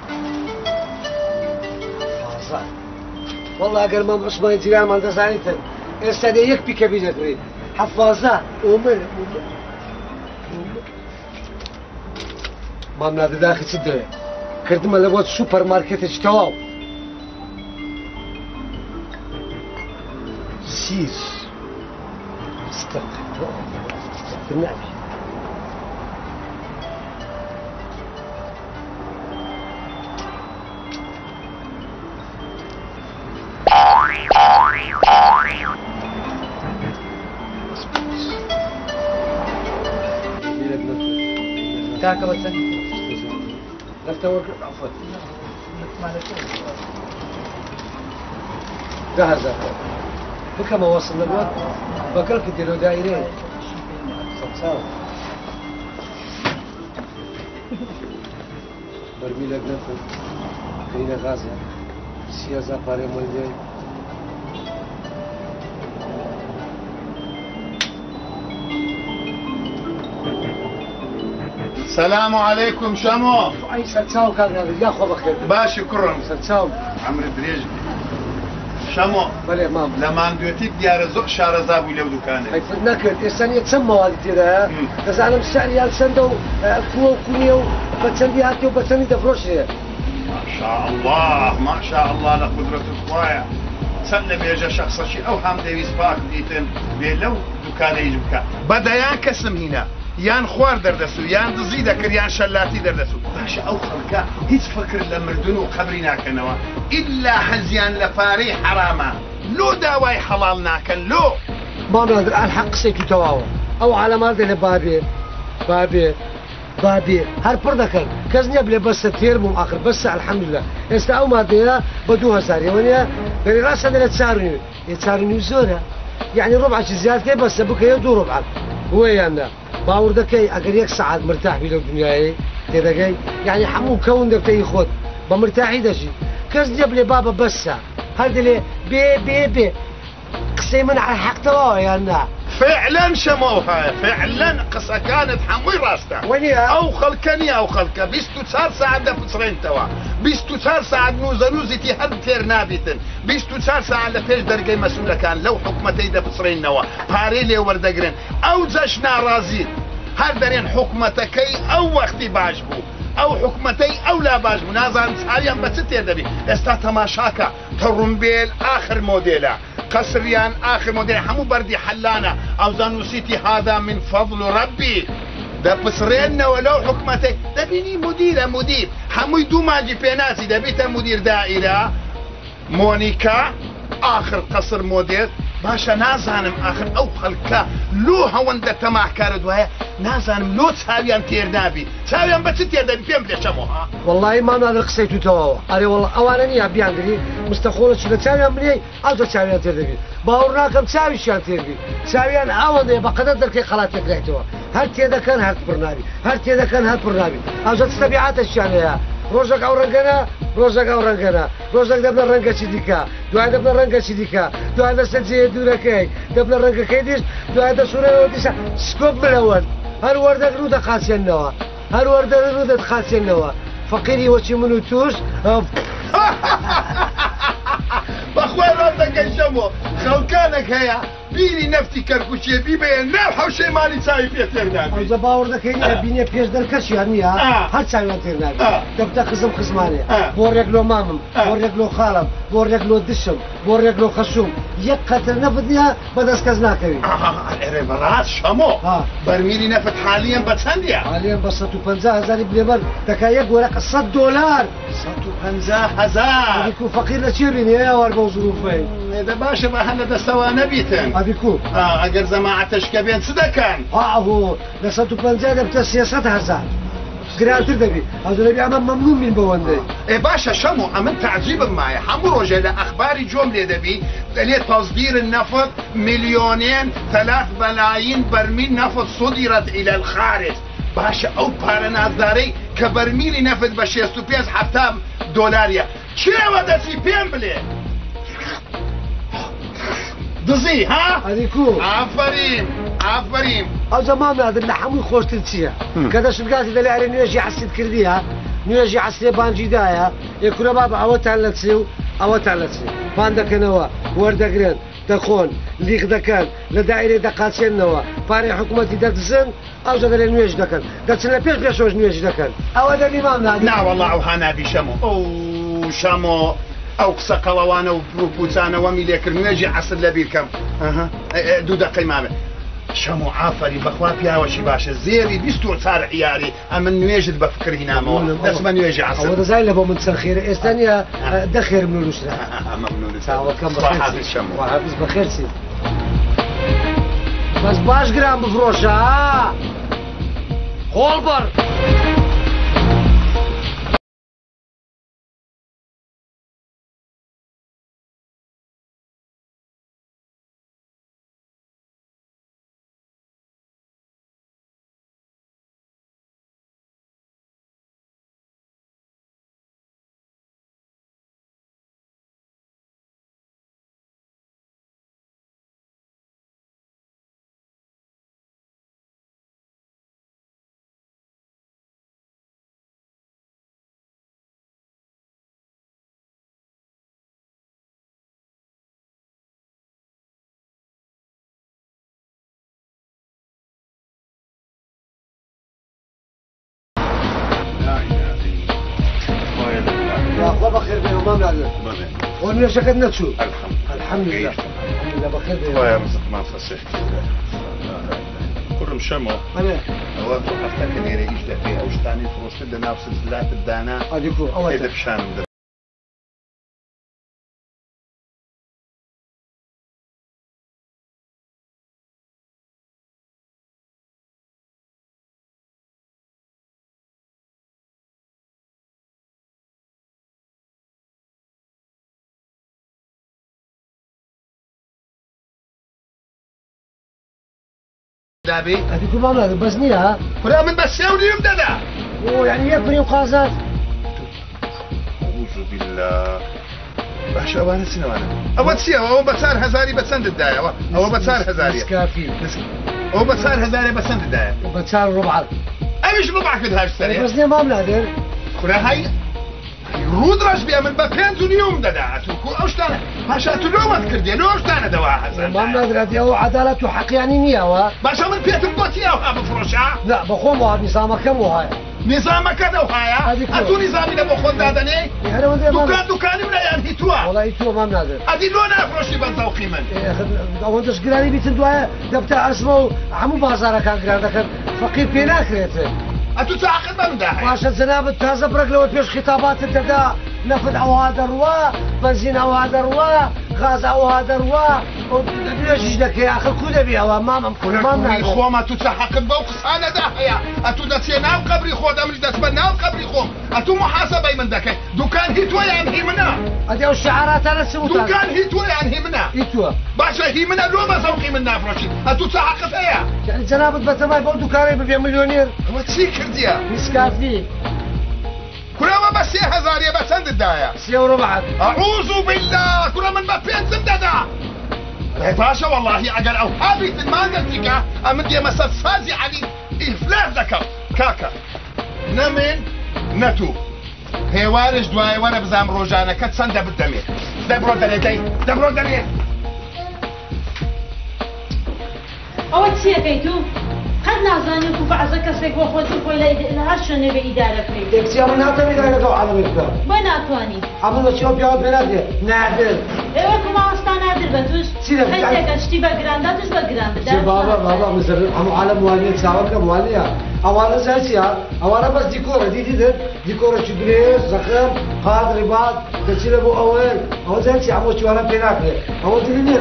والله قال مام عثمان جيران ما دزانيتن استدي يكفي كبيرة تريد حفاظة أمر مام نادي داخل سدوه كردم لبوت سوبر ماركت اجتواو سير استقر النبي كاكا بس نفتور عفوا جهز بكم وصلنا الوقت بكرك ديروا دايرين برمیلك نفت خلينا غازة سياسة باري مولدي السلام عليكم شمو. أي سرتاو كان هذا يا أخو بخير. باش شكرا. سرتاو. عمرو دريج. شمو. بله مام. لما ندوتي ديار زق شارع زابو لو دكانه. أي فدناك الإنسان يتسمى هذه ترى. إذا أنا مستعد يا سندو كوا كونيو بتسندي هاتيو بتسندي دفروشة. ما شاء الله ما شاء الله لقدرة الخوايا. سلم يا شخص شيء أو هم ديفيس باك ديتن بيلو دكانه يجبك. بدأ يان كسم هنا. یان خوار دەردەسو یان دزی دەکرد یان شەلاتی دەردەسو باشە ئەو خەڵکە هیچ فکر لە مردن و قەبری ناکەنەوە ئیلا هەزیان لە پارەی حرامە لۆ داوای حەڵاڵ ناکەن لۆ مامەڵ الحەق قسەیکی تەواوە ئەو عالەمان دەڵێ بابێ هەر پڕ دەکەن کەس نییە بلێ بەسە تێر بووم ئاخر بەسە الحەمدولله ئێستا ئەو مادەیە بە 2000 وەنیە بەری ڕاستە دەڵێت 4.5 زۆرە یعنی ڕۆبعی زیادکەی بەسە بکەیە 2 ڕۆبعات وەیاندا باور دەکەی ئەگەر 1 ساعت مرتاح بی لەو دنیایە تێدەگەی یعنی هەموو کەون دەکەی خۆت بە مرتاحی دەژی کەس نییە بلێ بابە بەسە هەر دەڵێ بێ قسەی من على حق تەواوە یان نا فعلا شموها فعلا قصة كانت حموي راستا او خلكني او خلكا 24 ساعة دا بتصرين توا 24 ساعة نوزتي هل تير نابتن 24 ساعة لفيش درقي مسؤولة كان لو حكمتي دا بتصرين نوا هاريلي وردقرين او زشنا رازين هر درين حكمتكي او وقتي باجبو او حكمتي او لا باجبو نازان ساليان بتتير دبي استا تماشاكا ترمبيل اخر موديلا قصريان اخر موديل حمو بردي حلانه او زانوسيتي هذا من فضل ربي ده بصرينا ولو حكمتي ده بيني مدير حمو يدو ماجي بيناسي ده بيتا مدير دائرة مونيكا اخر قصر موديل باشا نازانم اخر او خلكا لو هوندا تماح كارد وهي نازانم لو تساويان تير نابي تساويان بس تير دابي فين بلا شموها والله ما انا قصيتو تواوا اري والله اوانني يا بياندري مستخوله شي تساويان مني او تساويان تير دابي باورناكم تساوي شان تير بي تساويان عوض بقدر دركي خلات يكرهتوا هل تيدا كان هات برنامج هل تيدا كان هات برنامج او تستبيعات الشانيه روزك او رنگنا روزك دبل رنگا چديكا دوای دبل رنگا چديكا دوای دسجي دوركاي دبل رنگا كيديش دوای دسوره وديسا سكوب بالاول هر ورده رود خاصينوا هر ورده رود خاصينوا فقيري وشي منو توش بخوي ردك الشمو خلكانك هيا بيني نفتي كركوشي بيبين ناو حوشي مالي تساوي فيه تيرنابي او زباور دكيني بيني بيش دركش يعني هل تساوي تيرنابي تبدا قسم خصماني بوريك لو مامم بوريك لو خالم بوريك لو دشم بوريك لو خشوم يقتل نفدنيها بدس كزناكوي الريبرات شمو برميلي نفت حاليا بتسنديا حاليا ب 150,000 بليبر تكايق ورق $100 150,000 يكون فقير لشيريني يا ورقه ظروفي اذا باشا ما هلا دستوا نبيتن ابيكون اگر زماعتش كبين صدقان هو ل 150,000 بتسياسات قراتر دبي هذا اللي بيعمل ممنون من بوندي اي باشا شمو عمل تعجيب معي حمو رجل اخباري جمله دبي ليه تصدير النفط 2,3 ملايين برميل نفط صدرت الى الخارج باشا او بارنازداري كبرميل نفط بشيستو بيز حتى دولاريا چه ودسي بين بلي دزي ها هذيكو عفرين او زمان هذا اللي حمو خوش تلتيها كذا شلقات اذا لعري نيجي عسيد كرديها نيجي عسيد بانجي دايا يكون بابا او تعلتسيو باندك نوا وردقرن تخون ليق دكان لدائرة دقاتين نوا فاري حكومتي دكزن او زاد نيجي دكان دتسنا بيش واش نيجي دكان او هذا الامام هذا لا والله وهانا بشمو او شمو او قصة قلوانه وبوتانه وميليكر نيجي عصر لبير كم دو دقي مامه شمو عافري بخوا فيها وشي باشا زيري بيستو صار عياري اما نيجي بفكر هنا مو اسمه نيجي عصر هو زي اللي من خير استنيا دخير من الاسره ممنون ساعه كم بخير وحافظ شمو وحافظ بخير سي بس باش جرام بفروشه خولبر خوا بخير بێ مام نادر ئەو نوێژەکەت نەچوو الحەمد لله بەخێر بێ خوای ڕزقمان فەسح کوڕم شەمۆ ئەوە تۆ هەفتەکە لێرە ئیش دەکەی ئەو شتانی فرۆشتن لە ناو سلسلاتت دانا تێدە پیشانم دابي هذيك ما نادر بس نيها ولا من بس يوم ددا يعني يكبر وقازات أعوذ بالله باش أوانا سنوانا أول شيء أو بسار هزاري بسند الداية أو بسار هزاري نسكافي أو بسار هزاري بسند الداية وبسار ربع أمش ربع كده هاش سنة بس نيها ما نادر كلها هاي رود راش بيا من بابين يوم ددا أتوكو أوشتانا باشا تلوم أذكر لو أوشتانا دواء حسن ما نادر هذه هو عدالة وحق يعني نيها باشا من بيت البوتية وها بفروشها لا بخوم وها نظامك كم وهاي نظامك كذا وهاي أتو نظامي ده بخون دادني دكاني ولا يعني هيتوا والله هيتوا ما نادر أدي لون أفروشي بنتا وقيمة أو أنت شقراني بيتن دواء دبتا اسمه عمو بازارة كان قرار كان فقير بيناك ريته أتو تعقد ما مداحي باشا زنابت تازه برق لو تبيش خطابات الددا نفط او هذا روا بنزين او هذا روا غاز او هذا روا ليش لك يا اخي كل بيها ما ما خو ما تتحقق بوقس انا داحيا اتو دتينا قبري خو دمج دتبنا قبري خو اتو محاسبه من ذاك دكان هيتوا يعني منا ادي الشعارات انا سويت دكان هيتوا يعني منا هيتوا باشا هي منا لو ما سوقي منا فرشي اتو تحقق ايا يعني جنابت بتماي بو دكاني ب مليونير وتشي كرديا نسكافي كلها بس 3000 بسند الدايا سيو ربعك اعوذ بالله كلها من بابين سنددا باشا والله اجل او هابي ما قلتك امدي مسد سازي علي افلاس ذكر كاكا نمن نتو هيوارش دواي وانا بزام روجانا كتسند بالدمير دبرو دليتي دبرو دليت أول شيء كيتو قد نازاني كوف عزك سيك وخوتي خويلا لها شنو بإدارة كريم اكسيا من هذا اللي قاعد يقول على مكتب وين أتواني عملوا شو بيقعد بنادي نادر ايوه كما أستا نادر بتوش هيك اشتي بجرانداتش بجراند بابا مثلا عمو على مواليد ساوك مواليا أولا زالسيا أولا بس ديكور ديكور شجريس زخم قاد رباط تشيل أبو أول زالسيا عمو شو أنا بيناكله أول تريني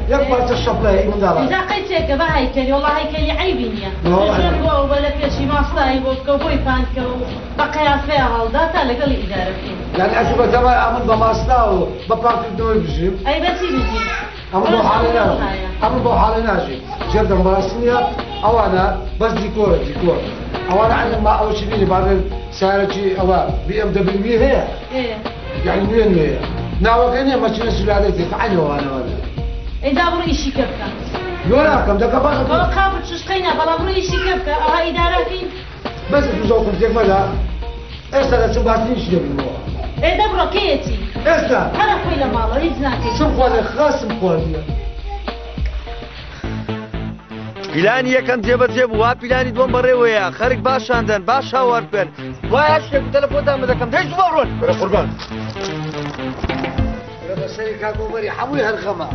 يكبر تشبله من دارا إذا قلت هيك بقى هيكلي والله هيكلي عيبينيا جنبه ولا في شيء ما صايب وكوبوي بانك بقيا فيها هالداتا لقى لي إدارة يعني أشوف تبع عمل بماستا وببانك الدول بجيب أي بس يجي عمل بحالي ناجي جدا مراسمية أو أنا بس ديكور أو أنا عندما ما أول شيء بعد سيارتي أو BMW هي يعني مين هي ناوكني ما تشيل سلالتي فعلوا أنا إذا بري إيشي كبكة يولا كم دكا بقى خافت شو سقينا بلا بري إيشي كبكة أها إدارتي بس تزوق في ملا إستا تسبعتني إيش جبنا إيه دبرة كيتي إستا أنا خويلا مالا يزناكي شو خوالي خاصم خوالي پیلانی یەکەم جێبەجێ بوو وا پیلانی دوم بەڕێوەیە خەرک باشاندن باش هاوار بن وای شتێک تەلەفۆنتان بەدەکەم دەیش بڕۆن ولا قربان بسري كابو مري حموي هالخما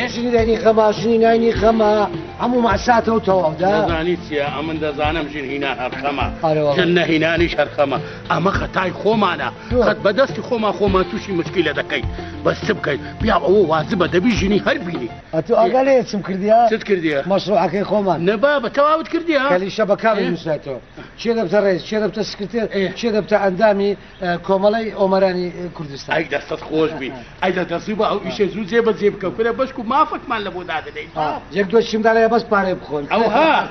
شنو يعني خما شنو يعني خما عمو مع ساعته وتوابدا زانيتيا أمن دا زانم جن هنا هالخما جنة هنانيش هالخما أما خطاي خومانا خد بدست خوما توشي مشكلة دكاي بس تبكي بيا أو واجبة دبي جني هربيني أتو أقالي تسم كرديا كرديا مشروعك يا خومان نبابة توابد كرديا كالي شبكة بالمساتو شيء دبت الرئيس شيء دبت السكرتير شيء دبت أندامي كومالي أمراني كردستان أي دست خوش بي أي تصيبه أو إيش زوجة بزيب كوكرة بس كم ما فك مال لبود هذا ده يبدو الشيء ده بس باري بخون أو ها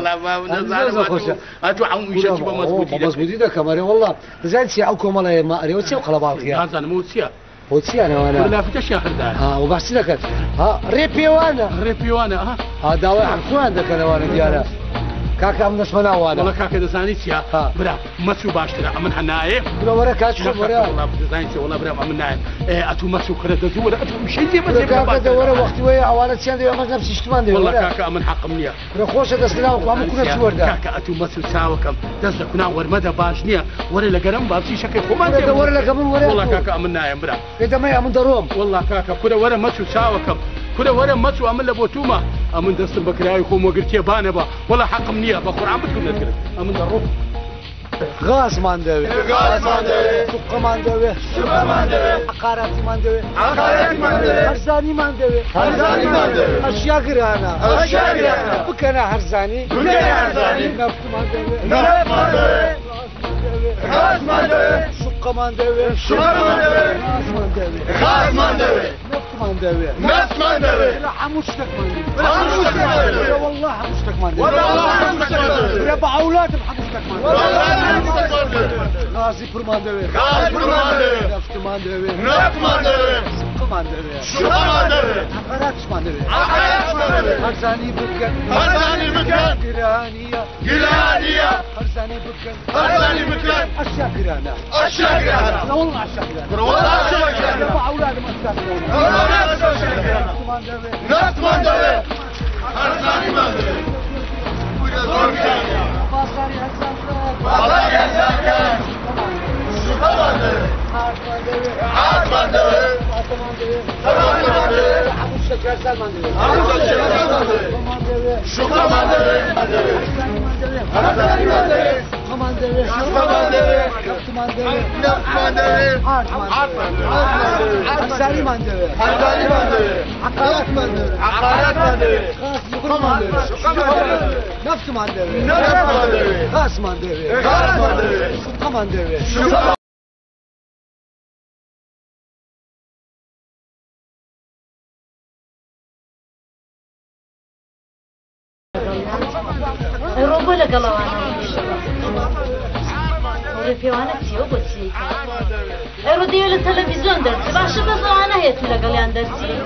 لا ما نزار أتو عم إيش تبغى مزبوطي ده مزبوطي ده كماري والله زين سيا أو كومالي ما أريد سيا وخلا بالخير هذا نموتيا وتسيا أنا وأنا ولا فتش يا خردان وبحسي لك ريبي وانا ها دواء عفوا عندك أنا وانا ديالا كاكا من اسمنا وانا والله كاكا دزاني سيا برا مسو باشترا من حنايه برا ورا كاش ورا والله دزاني سيا والله برا من ناي اتو مسو كره دور اتو شيء زي ما كاكا دور وقت ويا اوانه تشان دي ما نفس اشتمان دي والله كاكا من حق منيا برا خوش دسنا وقام كنا صور ده كاكا اتو مسو ساوكم دز كنا ور مدى باشنيا ور لقرم بابسي شكل خمان دور لك من ورا والله كاكا من ناي برا اذا ما يا من دروم والله كاكا كنا ور مسو ساوكم كنا ورا مسو أمن لبوتوما أمن دست بكراي خوم وقلت يا بانبا ولا حق منيا بخور عم بتكون نذكر أمن الروح غاز ماندوي غاز ماندوي سوق ماندوي سوق ماندوي عقارات ماندوي عقارات ماندوي هرزاني ماندوي هرزاني ماندوي أشياء قرانا أشياء قرانا بكنا هرزاني بكنا هرزاني نفط ماندوي نفط ماندوي غاز ماندوي سوق ماندوي سوق ماندوي غاز ماندوي غاز ماندوي نفط ماندوي نفط ماندوي لا حموشتك ماندوي حموشتك ماندوي والله حموشتك ماندوي والله حموشتك ماندوي يا بعولات بحموشتك ماندوي والله حموشتك ماندوي غازي برماندوي غاز برماندوي نفط ماندوي نفط ماندوي سوق ماندوي سوق ماندوي عقارات ماندوي عقارات ماندوي هرزاني بكن هرزاني بكن قرانية قرانية هرزاني بكن هرزاني بكن أشياء قرانا أشياء قرانا لا والله أشياء قرانا والله أشياء قرانا يا بعولات ما تستاهلون والله أشياء قرانا نفط ماندوي هرزاني ماندوي بازاري هرزان بازاري هرزان سوق ماندوي عاد ماندوي سوق ماندوي حموشتك هرزان ماندوي حموشتك هرزان ماندوي سوق ماندوي هرزاني ماندوي ماندوي سوق ماندوي نفط ماندوي نفط ماندوي عاد ماندوي هرزاني ماندوي هرزاني ماندوي عقارات ماندوي عقارات ماندوي سوق ماندوي سوق ماندوي نفط ماندوي نفط ماندوي غاز ماندوي غاز ماندوي سوق ماندوي سوق روبو لقلوانا ورفيوانا تيو بوتي اروديو للتلفزيون درتي باشا بزوانا هيتي لقليان درتي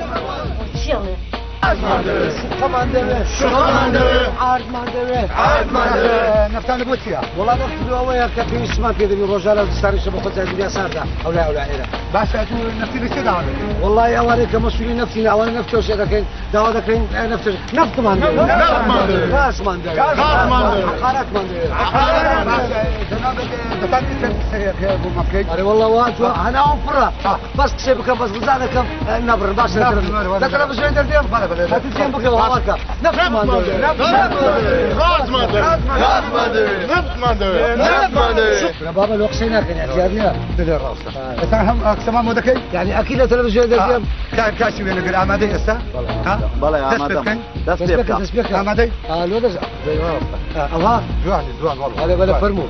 وتيالي سوق ماندوي سوق ماندوي عاد ماندوي عاد ماندوي نفتان بوتيا والله نفط هو كفي اسمه كذا الرجال الستاري شبكه زي اللي صارت او لا هنا بس أتو نفتي بسيطة والله اوانك مسؤولين نفسي اوان نفط وش لكن دوا ذاكين نفط ماندوي نفط ماندوي غاز ماندوي غاز ماندوي عقارات ماندوي عقارات ماندوي جنابك دفعت سريع أبو مكيك أري والله واتوا أنا أوفرة بس كسبكم بس بزادكم نبر باش التلفزيون درديم هتزين بك وهاك نفط ماندوي غاز ماندوي غاز ماندوي نفط ماندوي نفط ماندوي يا بابا لو قصينا كان اعتيادنا بدر راسه تفهم أقسام مودكي يعني أكيد التلفزيون درديم كاشي وين قال أمادي أستا بلا يا مدام تسبيك أمادي لو ده زي ما زوان والله هذا بلا فرمو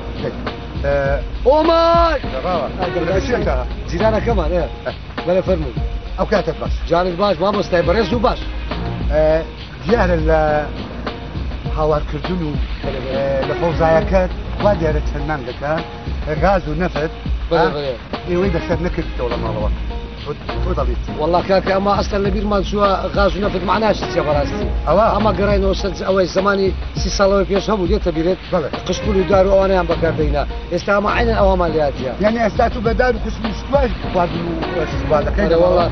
أوماي زيدانا كمان إيه بلا فرمو أو كاتب بس جانب باش ما بس تايبريس وباش ديال هاوار كردون لفوزايكات وديال التنمان لك غاز ونفط إيوه ده سر نكت ولا ما هو وضليت والله كاك اما اصلا نبير ما شو غاز ونفط معناش يا براستي اما قراينا وصلت اول زماني سي صلاوي فيش هم وديت بيرت قشبوا داروا وانا عم بكردينا استعمى عين الاوامر اللي يعني استاتوا بدال قسم شواج بعد بعد والله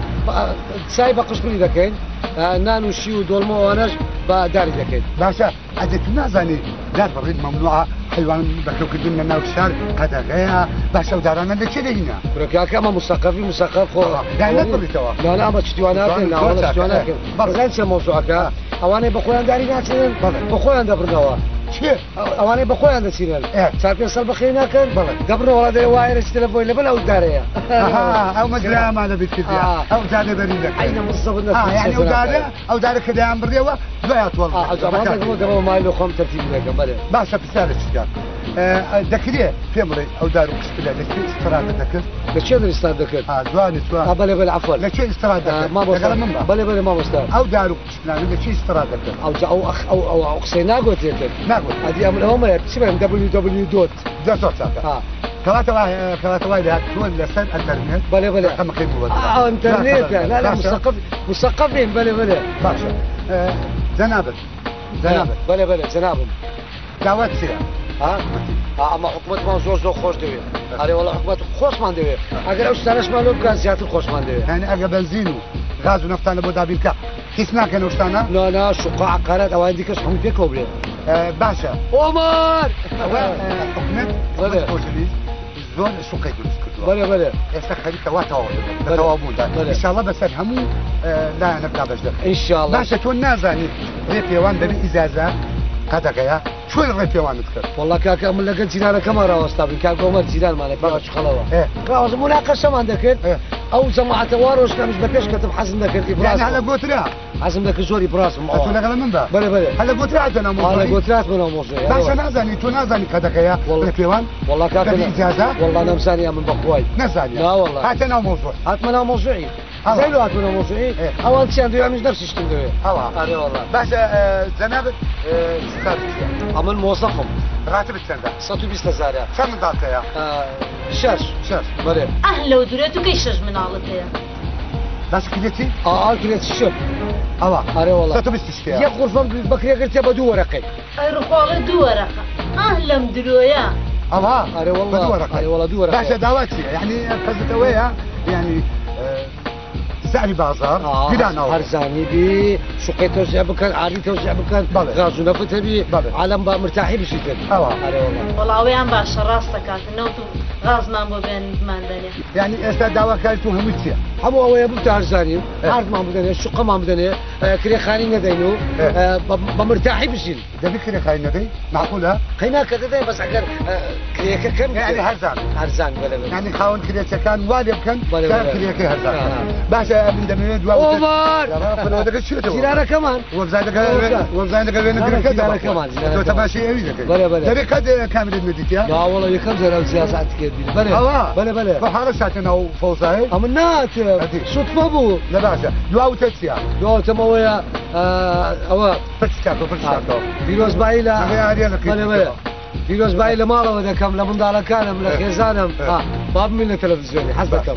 سايبه قشبوا ذا كاين نانو شيو دولمو واناش بداري ذا كاين باشا عدتنا زاني دار بريد ممنوعه حيوان بكرو كدنا ناو الشارع هذا غيا باشا ودارنا اللي كده هنا بركاك اما مثقف خو يعني لا تقول توا لا ما تشتوانا كنا ولا تشتوانا كنا بغيت موضوعك اواني بخويا داري ناتين بخويا دبرنوا شيء اواني بخويا دسينال صار صار بخينا كان قبل ولا ده وايرس تليفون ولا وداريا او مدري ما هذا بيت كذا او زاد بريدك اين بالضبط يعني او دار كذا عم بريوا ضيعت والله قبل ما له خم ترتيب لك بلا باشا بسالك شجار دكريه في مري او دار قسم لا دكري استرادتك لشين استرادتك زواني سوا بلا عفوا لشين استرادتك ما بوصل بلا ما بوصل او دار قسم لا لشين استرادتك او اخ او قصينا قلت لك هذه من هم اسمهم www. كواتوا وايد شو اللسان انترنت بلا كم قيمه انترنت لا مثقفين بلا باشا زنابل بلا زنابل دعوت سيا ها اما حكومت ما زور خوش دوي علي والله حكومت خوش مان دوي اگر اوش تنش مالو بكان زيادة خوش مان دوي يعني اگر بنزينو غاز ونفتان ابو دابين كا كيسنا كان وشتانا لا شقاع عقارات او عندي كش حمد فيك وبلي باشا عمر حكومت بوشليز زور شو كيقول بله يستخدم توابون ان شاء الله بس افهموا لا نبدا بجد ان شاء الله باشا تو نازاني ريبيوان دبي ازازه قدقيا شو الريبيوان تذكر والله كاكا من لقيت جيران كاميرا واستابين كاكا عمر جيران مالك باش خلاوه راوز مناقشه ما عندك او جماعه توارش كان مش بكش كتب حزم ذكرتي براس يعني هلا قلت لها حزم ذاك زوري براس تو نقل من بقى بله هلا قلت لها انا موضوع هلا قلت لها من موضوع باشا نازاني تو نازاني قدقيا ريبيوان والله كاكا اجازه والله انا مسانيه من بخواي نازاني لا والله هات انا موضوع هات من موضوعي زي لو هات من موضوعي اول شيء عنده يعمل نفس الشيء عنده اه والله باشا زنابك عمل موظفهم راتب السنده 120 زارع كم من ذاك يا شاش بله اهلا ودريتو كيشج من عالتها بس كليتي كليت الشب اه والله 120 اشتيا يا غرفه بكري قلت بدو ورقي رخوال دو ورقه اهلا مدرويا والله بدو ورقي والله دو ورقي باشا دعواتي يعني فزت ويا يعني سعري بازار بلا هرزاني بي شقي توزيع بكان عادي توزيع بكان غازو نفته بي عالم با مرتاحي بشيتن والله ويان باش راسك انه غاز ما بو بين ماندني يعني استا دعوه كانت همتيا هم هو يا بنت هرزاني عارف ما بدنا شقه ما بدنا كري خاني ندينو بمرتاحي بشيل ده كري خاني ندي معقوله قيمه كذا بس اگر كري كم يعني هرزان بلا يعني خاون كري كان والي كان كري هرزان باشا من دميد عمر فلودك شو جيرانه كمان وبزايدك وين جيرانه كمان تو تماشي ايه بلا ده قد كامل المديتيا لا والله يكم زي سياسات كده بلا فحارساتنا وفوزاي امنات صدفه بو لا باشا دواو تسيا دواو تمويا او فتشتاكو فيروز بايلا بلا فيروز بايلا ماله وذا كم لمن دار كان من خزانم باب من التلفزيون حسبكم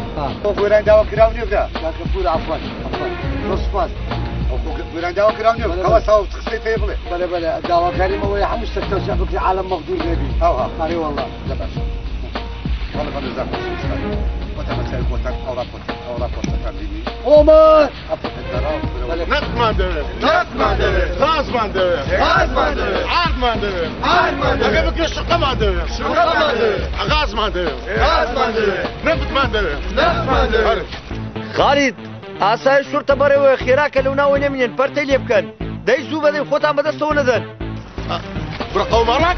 فوران داو كراوني وذا كفور عفوا نص فاز فوران داو كراوني خلاص هو تخسيت يبلي بلا داو كريم هو حمش تكتشف في عالم مقدور نبي اي والله لا باشا والله ما نزعل وتمثل بوتك او رابطك تنظيمي عمر غاز ما ندوي عاد ما ندوي اگر بك شقه ما ندوي غاز ما ندوي نفط ما ندوي خالد اسای شرطه بره خیراک لو ناو نمین پرتی لبکن دای زو بده خودم بده سونه دن برقو مراك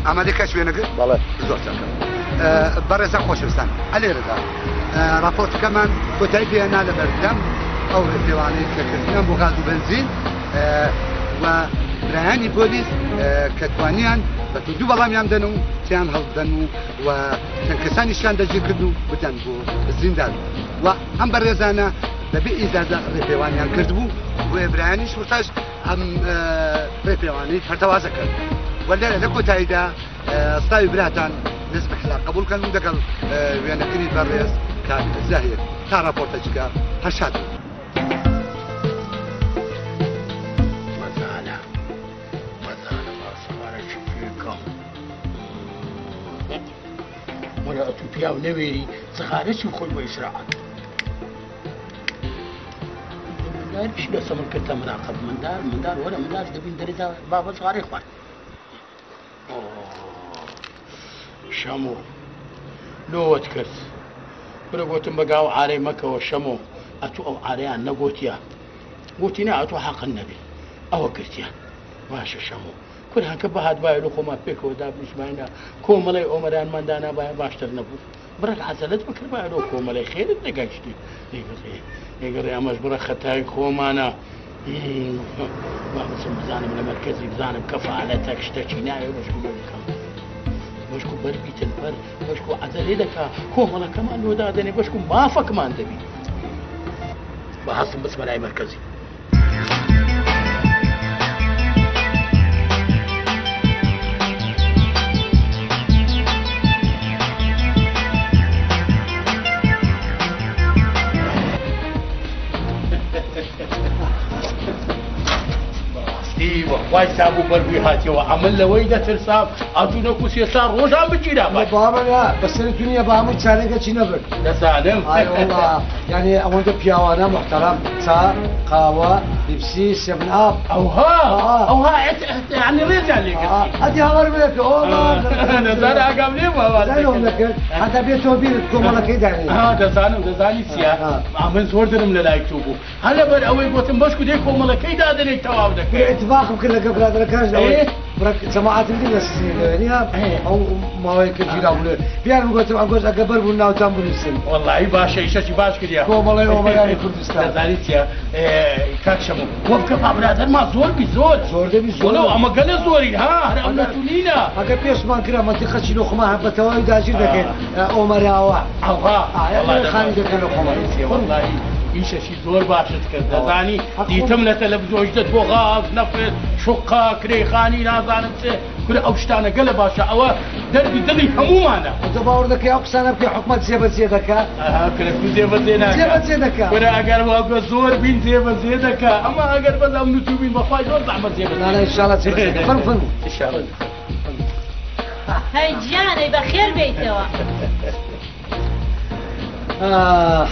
عملي كاش وينك والله زور برزا خوش بستان علي رضا رابورت كمان كتايبي انا لبردم او ديواني كتنام بغاز وبنزين وبرهاني بوليس كتوانيان بتدو بلام يامدنو تيان هلدنو وكنكساني شان دجي كدو بدن بو الزندان وام برزانا ببي ازازه ريبيوانيان كردبو وبرهاني شرطاش ام ريبيواني فرتوازه كرد ولا لكو تايدا صاي براتان نسبة حلا قبول كان من دقل ويانا كريد بريس كان زاهر تا رابورتاجكا هشاد مثلا ما صبرش فيكم ولا اتوبيا ونويري صغارش وخل ويسرعت لا ايش لو سمر كنت مناقب من دار ولا من دار دبين درجه بابا صغار اخوان شمو لو وتكرت برقوتم بقاو عاري مكة وشمو أتو أو عاريان نقوتيا قوتينا أتو حق النبي أو قرتيا ماشي شمو كل هنكبه هاد باي لكو ما بيك وداب نسمعنا كوم لي أمران من دانا باي باشتر نبو برك حسلت بكر باي لو كوم لي خير الدقاشتي يقري أمش برك ختاي كومانا بابا سمزاني من المركزي بزاني بكفالتك اشتكينا وشكو بكم بشكو بربيت البر بشكو عزليدك هو مالا كمان ودادني بشكو ما فك ما اندبي بحصل بس ملاي مركزي وای سابو بەربووی هاتیەوە ئەمن لەوەی دەترسام ئەتوونەکو سێسا ڕۆژان بگیرا بابە بەسەر دنیا بە هەموو چارێکە چی نەبن دەزانم یعنی ئەوەندە پیاوانە محتەرام چا قاوە لیپسی سێڤن ئاپ ئەوها یعنی ڕێزیان لێگرتی ئەدی هەوار بێتە نەزار ئاگام لێ نەکرد هەتا بێتەوە بیرت کۆمەڵەکەی دانێ دەزانم دەزانی چیە ئەمن زۆر دەرم لە لای تۆ بوو هەر لەبەر ئەوەی گوتم بەشکو دێ کۆمەڵەکەی دادنێک تەواو دەکرێت اتفاقم کرد لەگە برادەکەش جەماعەتم دی دەسیێنی ئەو ماوەیەکە گیرا بوو پیان گوتم ئەگۆش ئەگە بەر بوون ناوتان بنووسن وەڵی باشە ئیشەی باش کردیا کۆمەڵی ئۆمەرانی کوردستان دەزانی چیە کاکشەم کۆ بکە برادەرمان زۆر بی زۆر دەبی زۆر ئەمە گەلە زۆرین ها هەر ئەو نەتونینە ئەگە پێشمان کرا مەنتیقە چیلۆخما هەبەتەوەی داگیر دەکەن ئۆمەراوە خانی دەکەن لە خۆمەڵی وەڵی ئیشەشی زۆر باشت کرد دەزانی دیتم لە تەلەڤیزۆنیشت بۆ غاز نەفرێت شوقا کرێخانی نازانم چێ کورە ئەو شتانە گەلە باشە ئەوە دەردی دڵی هەمومانە تۆ باوەڕ دەکەی ئەو قسانە بکەی حکومەت جێبەجێ دەکات کرێکو جێبەجێ ناکات جێبەجێ دەکات کورە ئەگەر واگە زۆر بین جێبەجێ دەکات ئەمە ئەگەر بەزەم نووسی بین بەخوای زۆر زەحمەت جێبەجێ نانە ئینشاڵڵا جێبەجێ دەکات فەرمو ئینشاڵڵا هەی گیانەی بەخێر بێیتەوە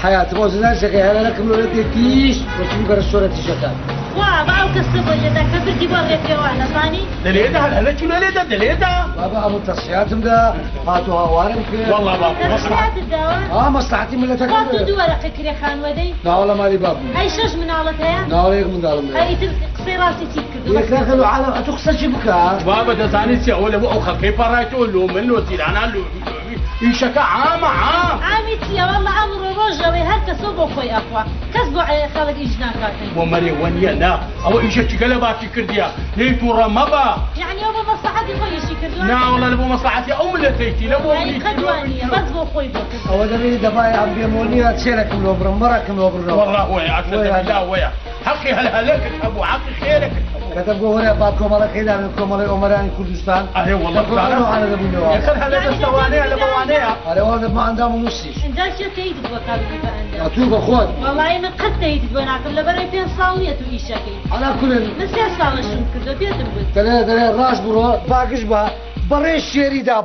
حياتي موزنان شكي هلا لكم لولتي تيش وشي بقى الصورة تيشتان وا باو كسب وجدا كبرتي بوغي في وانا ثاني دليدا هلا شنو ليدا دليدا بابا ابو تصحياتهم ده فاتوا هوارم كده والله بابا تصحيات الدواء مصلحتي من لتك فاتوا دورك كري خان ودي لا والله مالي باب هاي شش من علتها لا والله من دارم هاي قصيراتي تكدو يا كاكلو عالم اتخسر شبكه بابا ده ثاني سي اول ابو خلقي بارايتو له منو تيرانا له يشكا عام عامتي والله عمرو رجوي هكا سوبو خوي اخوا كسبوا على خالد اجناكاتي ومري ونينا او ايش قلباتي كرديا ليتو رمبا يعني ابو مصلحتي خوي شي كردوا لا والله ابو مصلحتي او ملتيتي لا يعني قدوانيه بس بو خوي بو هو ده بيدي دباي عم بيمونيا تشيلكم لو برمبركم لو برمبر والله ويا عسل لا ويا حقي هلك ابو حقي خيرك كتب جوهرة باكم على كذا منكم على أمران كردستان. أيه والله كانوا على ذا بنيوه. يا خل هلا دستوانية على موانية. هذا واحد ما عندهم نصيش. إنت شو تيجي بقابل بأنت؟ أتوب أخوان. والله من قد تيجي بناكم لبري فين صاوية وإيشاكي. على كل. من سياسة على شو كذا بيتم بس. تلا راس برو باقش با بريش شيري داب.